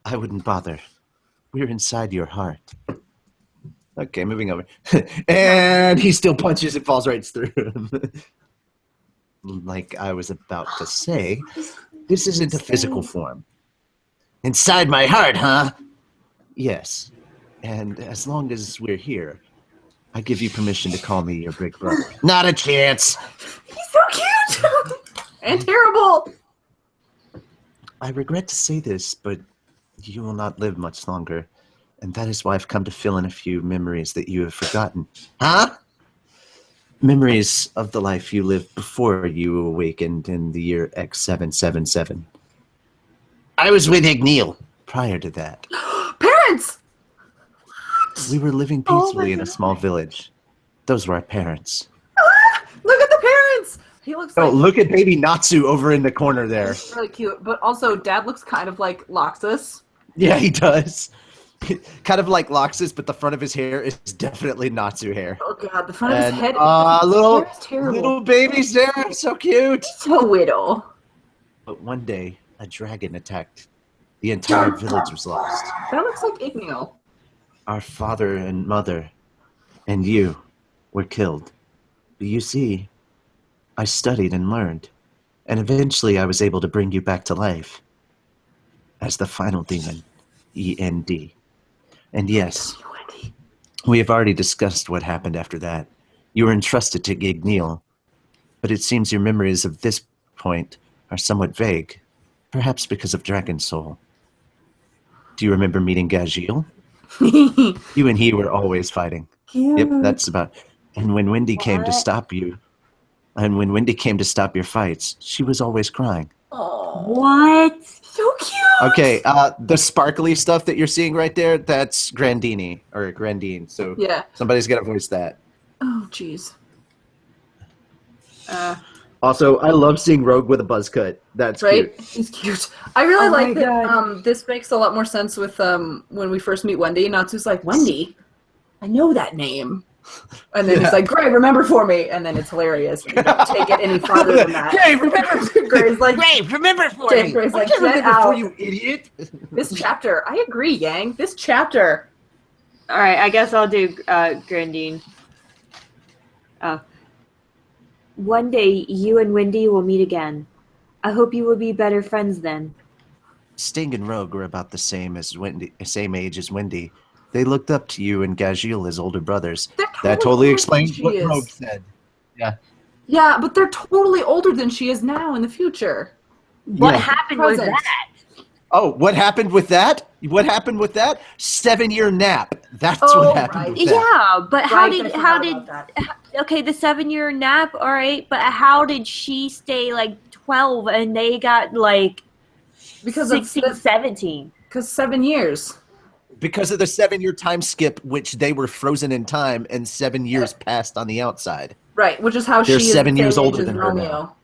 I wouldn't bother. We're inside your heart. Okay, moving over. And he still punches and falls right through him. Like I was about to say, this isn't a physical form. Inside my heart, huh? Yes. And as long as we're here, I give you permission to call me your big brother. Not a chance. He's so cute! And terrible! I regret to say this, but you will not live much longer. And that is why I've come to fill in a few memories that you have forgotten. Huh? Memories of the life you lived before you awakened in the year X777. I was with Igneel. Prior to that, Parents! we were living peacefully in a small village. Those were our parents. Look at the parents! He looks Oh, like look at baby Natsu over in the corner there. he's really cute. But also, Dad looks kind of like Loxus. Yeah, he does. Kind of like Loxus, but the front of his hair is definitely Natsu hair. Oh god, the front of And his head little his hair is terrible. little baby Sarah, so cute. So widow. But one day, a dragon attacked. The entire village was lost. That looks like Igneel. Our father and mother and you were killed. But you see, I studied and learned, and eventually I was able to bring you back to life as the final demon, END. And yes, we have already discussed what happened after that. You were entrusted to Igneel, but it seems your memories of this point are somewhat vague, perhaps because of Dragon Soul. Do you remember meeting Gajil? You and he were always fighting. Yep, that's about. And when Wendy came to stop you, and when Wendy came to stop your fights, she was always crying. Oh, What? so cute! Okay, the sparkly stuff that you're seeing right there, that's Grandini, or Grandine, so Yeah. somebody's got to voice that. Oh, jeez. Also, I love seeing Rogue with a buzz cut. That's Right? cute. He's cute. I really Oh like my that. God. This makes a lot more sense with when we first meet Wendy. Natsu's like, Wendy, I know that name. And then he's Yeah. like, Gray, remember for me. And then it's hilarious. And you don't take it any farther than that. Gray, remember. Gray's like, Gray, remember for Jake me. Gray's like, I can't get remember for out. you, idiot. This chapter. I agree, Yang. This chapter. All right, I guess I'll do Grandine. One day, you and Wendy will meet again. I hope you will be better friends then. Sting and Rogue are about the same age as Wendy. They looked up to you and Gajil as older brothers. That totally older explains than she what is. Rogue said. Yeah, but they're totally older than she is now in the future. What Yeah. happened with Present. that? Oh, what happened with that? What happened with that? 7-year nap. That's Oh, what happened right. with that. Yeah, but how Right, I did forgot about that. okay, the 7-year nap, all right, but how did she stay like 12 and they got like Because 16, 17? because 7 years. Because of the 7-year time skip, which they were frozen in time, and 7 years passed on the outside. Right, which is how They're she is 7 the years same older age as than her Romeo. now.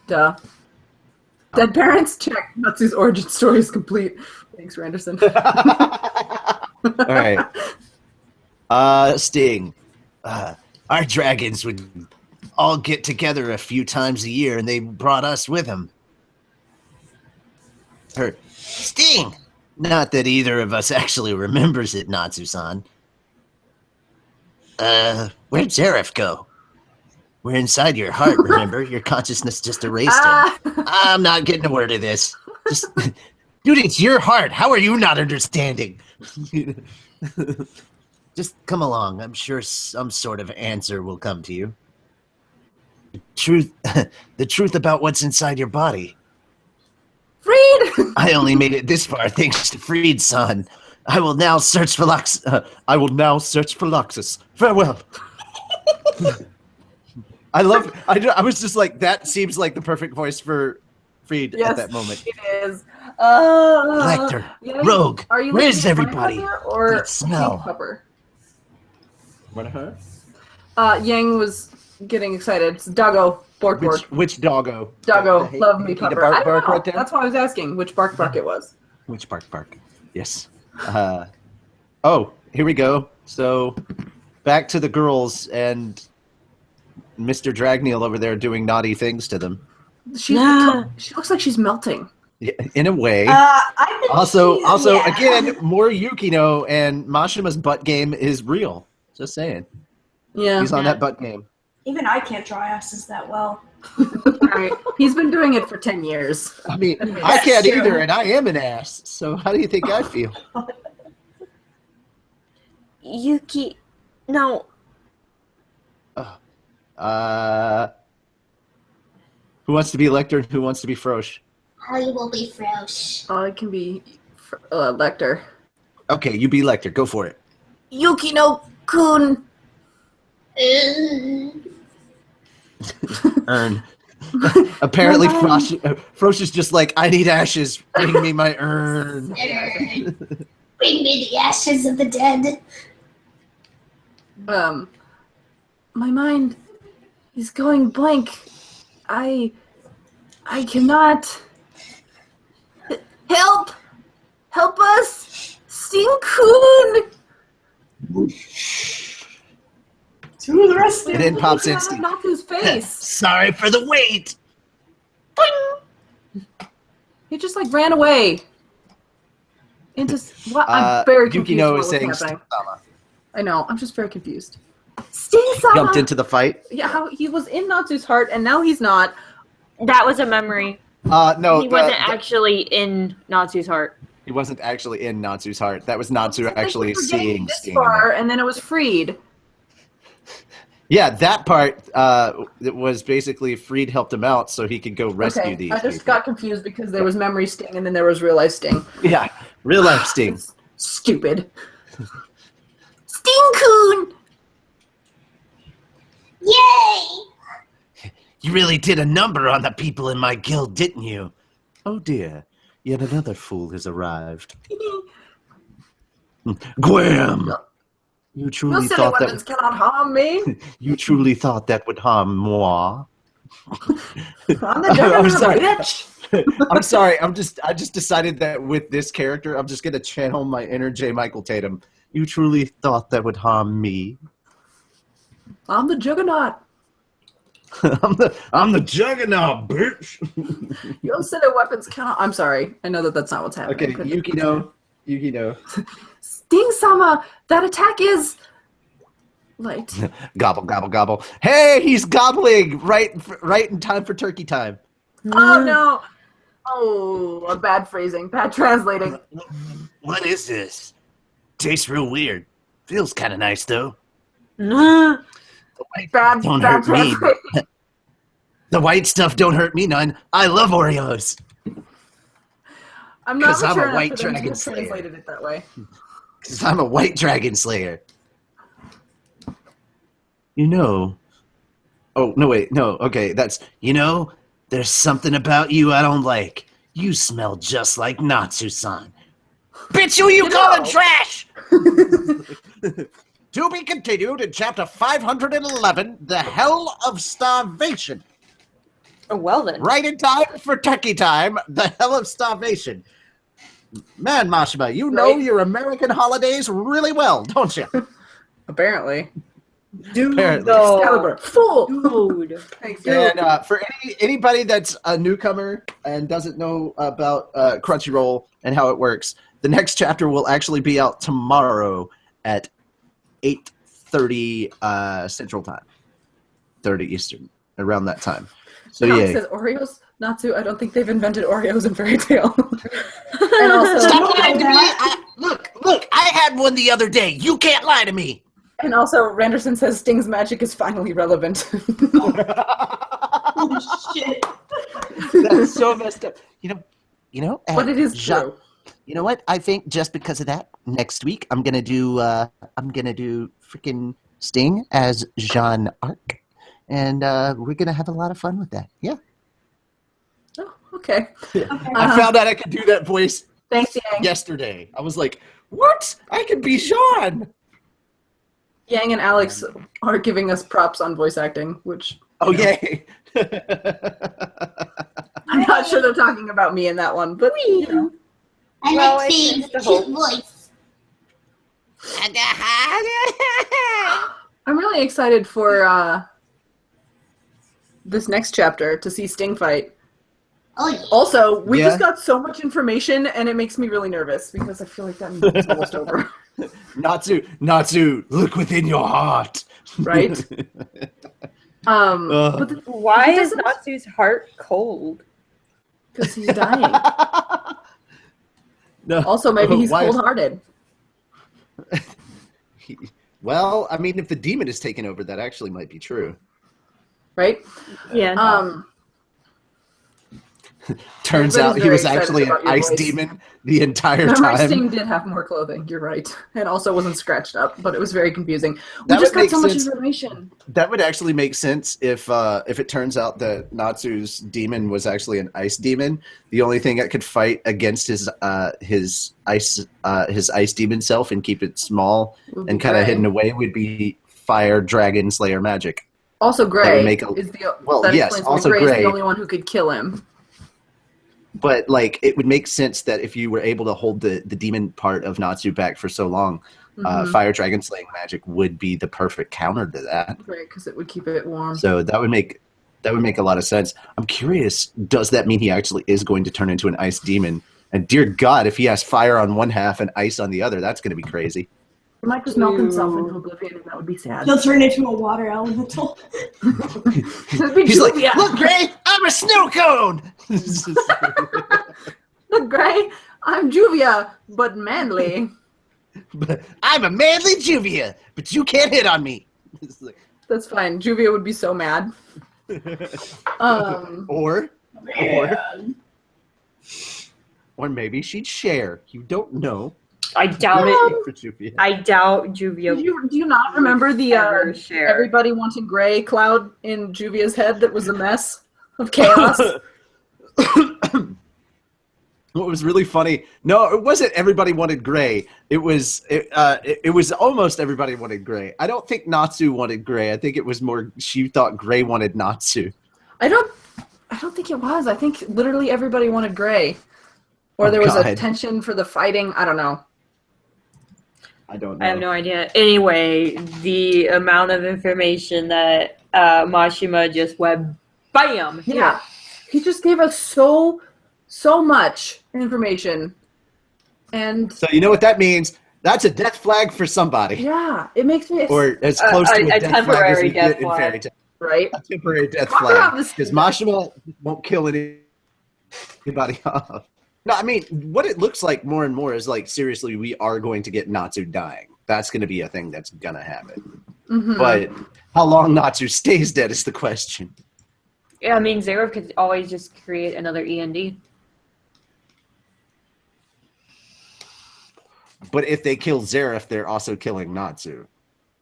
Duh. Dead parents? Check. Natsu's origin story is complete. Thanks, Randerson. All right. Sting. Our dragons would all get together a few times a year, and they brought us with them. Sting. Not that either of us actually remembers it, Natsu-san. Where'd Zareth go? We're inside your heart, remember? Your consciousness just erased him. I'm not getting a word of this. Just, dude, it's your heart. How are you not understanding? Just come along. I'm sure some sort of answer will come to you. The truth about what's inside your body. Freed! I only made it this far thanks to Freed-san. I will now search for Loxus. Farewell. I was just like, that seems like the perfect voice for Freed Yes, at that moment. it is. Lecter, yeah, Rogue, are you where's looking at everybody? Firecrusher or That smell. Pink Pepper? What her? Yang was getting excited. It's Doggo. Bork Bork. Which doggo? Doggo. The Love me the pepper. bark I don't bark know. right there? That's why I was asking which bark it was. Which bark? Yes. Oh, here we go. So, back to the girls and Mr. Dragneel over there doing naughty things to them. She looks like she's melting. Yeah, in a way. I think Also, yeah. again, more Yukino and Mashima's butt game is real. Just saying. Yeah. He's on that butt game. Even I can't draw asses that well. Right. He's been doing it for 10 years. I mean, I That's can't true. either, and I am an ass. So how do you think I feel? Yuki, no. Who wants to be Lecter and who wants to be Frosch? I will be Frosch. Oh, it can be Lecter. Okay, you be Lecter. Go for it. Yukino-kun. Urn. Apparently, Frosch is just like, I need ashes. Bring me my urn. Bring me the ashes of the dead. My mind is going blank. I cannot. Help! Help us! Sting-kun! To the rest And then pops in Out of Sting. Natsu's face. Sorry for the wait. He just like ran away. Into what? I'm very confused. Yukino What is was saying happening. Sting-sama. I know. I'm just very confused. Sting-sama! Jumped into the fight. Yeah, how he was in Natsu's heart and now he's not. That was a memory. No, He wasn't actually in Natsu's heart. he wasn't actually in Natsu's heart. That was Natsu They actually were getting seeing this Sting. far, and then it was freed. Yeah, that part it was basically Freed helped him out so he could go rescue these I just people. got confused because there was memory Sting and then there was real life Sting. Yeah, real life Sting. It's stupid. Sting-kun! Yay! You really did a number on the people in my guild, didn't you? Oh dear, yet another fool has arrived. Gwam! You No truly silly thought weapons that cannot harm me. you truly thought that would harm moi? I'm the juggernaut, I'm sorry. bitch. I'm sorry. I just decided that with this character, I'm just gonna channel my inner J. Michael Tatum. You truly thought that would harm me? I'm the juggernaut. I'm the juggernaut, bitch. You also said a weapons count. I'm sorry. I know that that's not what's happening. Okay, Yukino. Sting-sama, that attack is light. Gobble, gobble, gobble. Hey, he's gobbling right in time for turkey time. Oh no! Oh, bad phrasing, bad translating. What is this? Tastes real weird. Feels kind of nice though. Bad Don't bad hurt me. translating. The white stuff don't hurt me none. I love Oreos. I'm not 'Cause I'm mature a enough white for them to dragon have slayer. translated it that way. Because I'm a white dragon slayer. You know. Oh, no, wait. No, okay. That's, there's something about you I don't like. You smell just like Natsu-san. Bitch, who you calling trash? To be continued in chapter 511, The Hell of Starvation. Oh, well then. Right in time for turkey time, The Hell of Starvation. Man, Mashima, you know Right. your American holidays really well, don't you? Apparently. Dude, Apparently. though. Excalibur, fool! Dude. Thanks, And for anybody that's a newcomer and doesn't know about Crunchyroll and how it works, the next chapter will actually be out tomorrow at 8:30 Central Time, 30 Eastern, around that time. So Alex yeah. says Oreos, Natsu. I don't think they've invented Oreos in Fairy Tail. And also, Stop lying to me! Look, I had one the other day. You can't lie to me. And also, Randerson says Sting's magic is finally relevant. Holy shit. That's so messed up. But it is Ja- true. You know what? I think just because of that, next week I'm gonna do freaking Sting as Jean Arc, and we're gonna have a lot of fun with that. Yeah. Oh, okay. I found out I could do that voice Thanks, Yang. yesterday. I was like, "What? I could be Jean." Yang and Alex are giving us props on voice acting, which Oh yay! I'm not sure they're talking about me in that one, but you know. I Well, like it's seeing just a cute hope. voice. I'm really excited for this next chapter to see Sting fight. Oh yeah. Also, we Yeah. just got so much information, and it makes me really nervous because I feel like that means it's almost over, Natsu, look within your heart. right? But Why He is doesn't- Natsu's heart cold? because he's dying. No. Also, maybe he's Why is- cold-hearted. Well, I mean, if the demon is taken over, that actually might be true. Right? Yeah. Turns Everybody's out he very was excited actually an about your ice voice. demon the entire Remember, time. Sting did have more clothing. You're right, and also wasn't scratched up, but it was very confusing. We That just would got make so much sense. information. That would actually make sense if it turns out that Natsu's demon was actually an ice demon. The only thing that could fight against his ice demon self and keep it small Would be and kind of Gray. hidden away would be fire dragon slayer magic. Also, Gray make a- is the well, that yes, explains why also Gray is Gray. the only one who could kill him. But like, it would make sense that if you were able to hold the demon part of Natsu back for so long, Mhm. fire dragon slaying magic would be the perfect counter to that. Right, because it would keep it warm. So that would make a lot of sense. I'm curious, does that mean he actually is going to turn into an ice demon? And dear God, if he has fire on one half and ice on the other, that's going to be crazy. He might just melt himself into oblivion, and that would be sad. He'll turn into a water elemental. It'd be He's like, Juvia. look, Gray, I'm a snow cone. Look, Gray, I'm Juvia, but manly. I'm a manly Juvia, but you can't hit on me. It's like, That's fine. Juvia would be so mad. or maybe she'd share. You don't know. I doubt it. For Juvia. I doubt Juvia. Do you not remember the Ever share. everybody wanting Gray cloud in Juvia's head that was a mess of chaos? What was really funny? No, it wasn't everybody wanted Gray. It was almost everybody wanted Gray. I don't think Natsu wanted Gray. I think it was more she thought Gray wanted Natsu. I don't think it was. I think literally everybody wanted Gray. Or there was a God. tension for the fighting. I don't know. I don't know. I have no idea. Anyway, the amount of information that Mashima just went BAM! Yeah. He just gave us so much information. And So you know what that means? That's a death flag for somebody. yeah, it makes me Or as close to a a death flag as temporary we death get in flag. fairy tale. right. A temporary death Talk flag. about this- Because Mashima won't kill anybody off. No, I mean, what it looks like more and more is like, seriously, we are going to get Natsu dying. That's going to be a thing that's going to happen. Mhm. But how long Natsu stays dead is the question. Yeah, I mean, Zerov could always just create another END. But if they kill Zeref, they're also killing Natsu.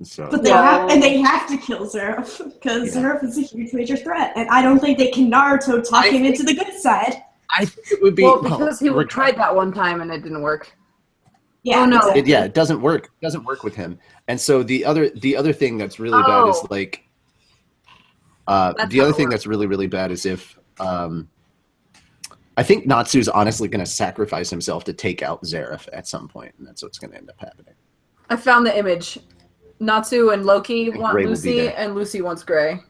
So But they No. have to kill Zeref because Yeah. Zeref is a huge major threat, and I don't think they can Naruto talk him into the good side. I think it would be Well, because he regard- tried that one time and it didn't work. Yeah, Oh, no. exactly. it doesn't work. It doesn't work with him. And so the other thing that's really bad is Oh. like That's the other how it thing works. that's really, really bad is if I think Natsu's honestly going to sacrifice himself to take out Zeref at some point, and that's what's going to end up happening. I found the image. Natsu and Loki want Gray will be Lucy, there. and Lucy wants Gray.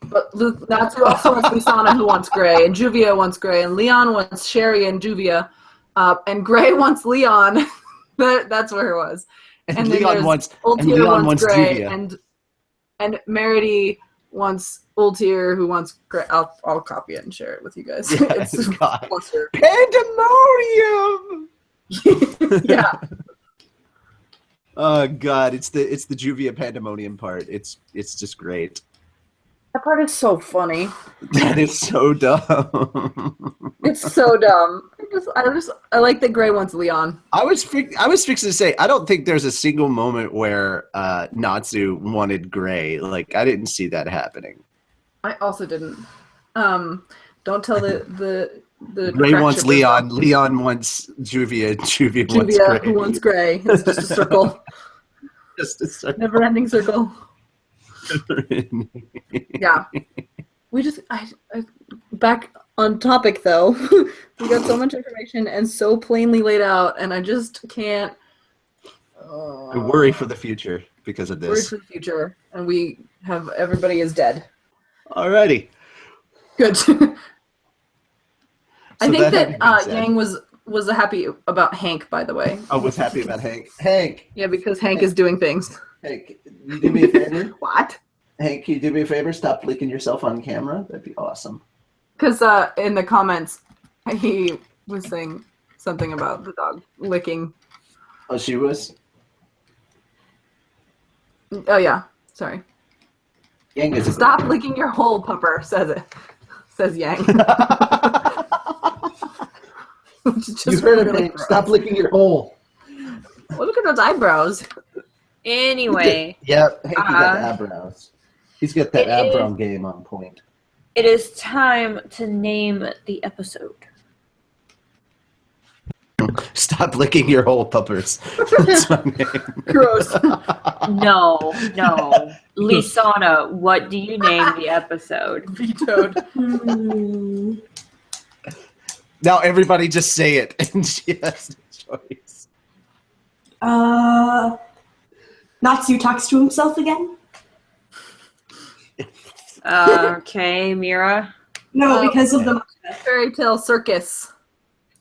But Natsu also wants Lisana, who wants Gray, and Juvia wants Gray, and Leon wants Sherry and Juvia, and Gray wants Leon. That's where it was. And And then Leon there's wants Ultier wants Gray, Juvia. and Merity wants Ultier, who wants Gray. I'll copy it and share it with you guys. Yes, It's God. cluster. Pandemonium. Yeah. Oh God, it's the Juvia pandemonium part. It's just great. That part is so funny. That is so dumb. It's so dumb. I like that Gray wants Leon. I was fixing to say I don't think there's a single moment where Natsu wanted Gray. Like I didn't see that happening. I also didn't. Don't tell the Gray crack wants shippers Leon. though. Leon wants Juvia. Juvia wants Juvia, Gray. who wants Gray. It's just a circle. Just a circle. Never-ending circle. Yeah. We just back on topic though. We got so much information and so plainly laid out, and I just can't. I worry for the future because of Worry this. for the future, and we have everybody is dead. Alrighty. Good. I So think that that having been said- Yang was happy about Hank, by the way. I was happy about Hank. Hank, Yeah, because Hank is doing things. Hank, you do me a favor? What? Hank, can you do me a favor? Stop licking yourself on camera. That'd be awesome. Because in the comments, he was saying something about the dog licking. Oh, she was? Oh yeah, sorry. Yang is a Stop licking your hole, pupper. Says it. Says Yang. Which is You just heard it, really Hank. gross. Stop licking your hole. Well, look at those eyebrows. Anyway, Yep, Hank, you got the Uh, eyebrows. He's got that it eyebrow game on point. it is time to name the episode. Stop licking your hole, puppers. That's my name. Gross. No. Lisana, what do you name the episode? Vetoed. Hmm. Now everybody just say it, and she has no choice. Natsu talks to himself again? Okay, Mira. No, Oh, because of the. Fairy Tale Circus.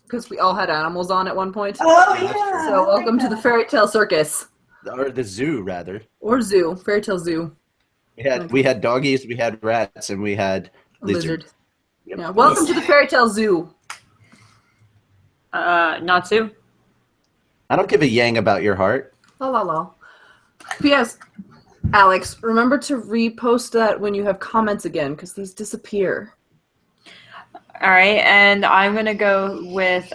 Because we all had animals on at one point. Oh, Yeah, that's yeah. So welcome to the Fairy Tale Circus. Or the zoo, rather. Or zoo. Fairy Tale Zoo. We had doggies, we had rats, and we had A lizards. lizard. Yep. Yeah. Welcome to the Fairy Tale Zoo. Natsu. I don't give a yang about your heart. La la la. P.S. Alex, remember to repost that when you have comments again, because these disappear. All right, and I'm gonna go with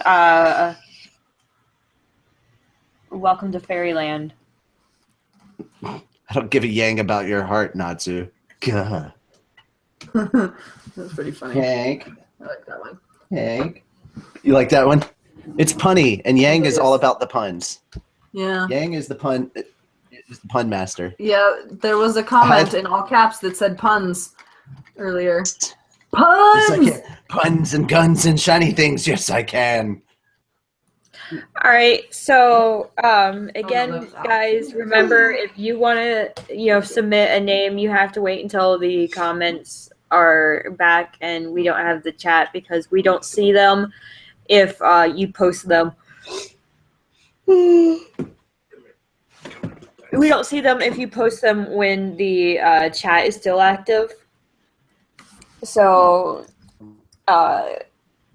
Welcome to Fairyland. I don't give a yang about your heart, Natsu. Gah. That's pretty funny. Hank, I like that one. Hank. You like that one? It's punny, and Yang is It all is. about the puns. Yeah. Yang is the pun master. Yeah, there was a comment in all caps that said puns earlier. Yes, I Puns! can. Puns and guns and shiny things. Yes, I can. All right. So, again, that's out. guys, remember if you want to, submit a name, you have to wait until the comments are back and we don't have the chat because we don't see them if you post them. We don't see them if you post them when the chat is still active. So,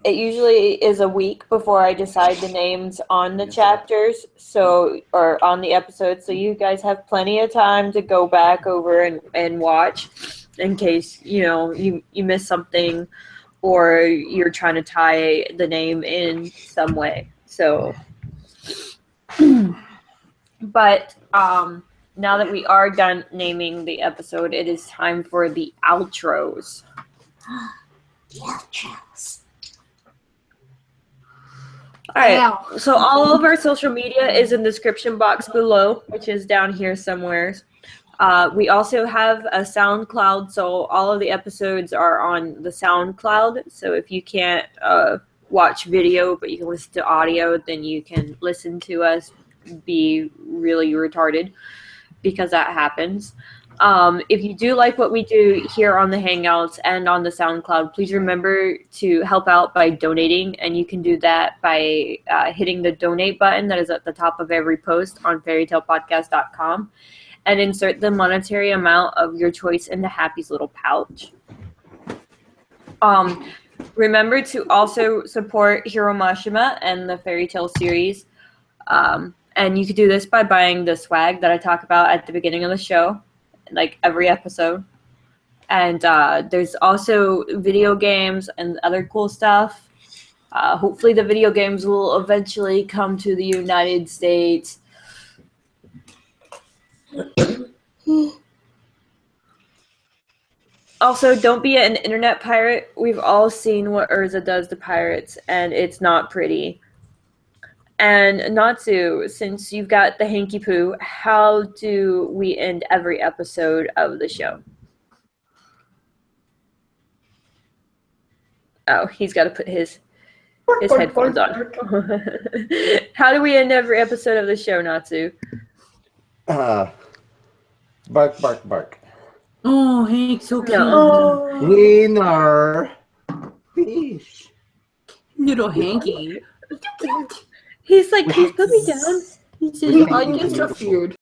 it usually is a week before I decide the names on the chapters, or on the episodes, so you guys have plenty of time to go back over and watch in case, you miss something or you're trying to tie the name in some way. So, but now that we are done naming the episode, it is time for the outros. The outros. All right, so all of our social media is in the description box below, which is down here somewhere. We also have a SoundCloud, so all of the episodes are on the SoundCloud. So if you can't watch video, but you can listen to audio, then you can listen to us be really retarded, because that happens. If you do like what we do here on the Hangouts and on the SoundCloud, please remember to help out by donating, and you can do that by hitting the donate button that is at the top of every post on fairytalepodcast.com and insert the monetary amount of your choice into Happy's little pouch. Remember to also support Hiro Mashima and the Fairy Tale series. And you could do this by buying the swag that I talk about at the beginning of the show, like every episode. And there's also video games and other cool stuff. Hopefully the video games will eventually come to the United States. Also, don't be an internet pirate. We've all seen what Urza does to pirates, and it's not pretty. And Natsu, since you've got the hanky poo, how do we end every episode of the show? Oh, he's got to put his headphones on. How do we end every episode of the show, Natsu? Bark, bark, bark. Oh, Hank, so cute. No. Cleaner. Fish. Little Hanky. He's like, please put me down. He says, I just interfered.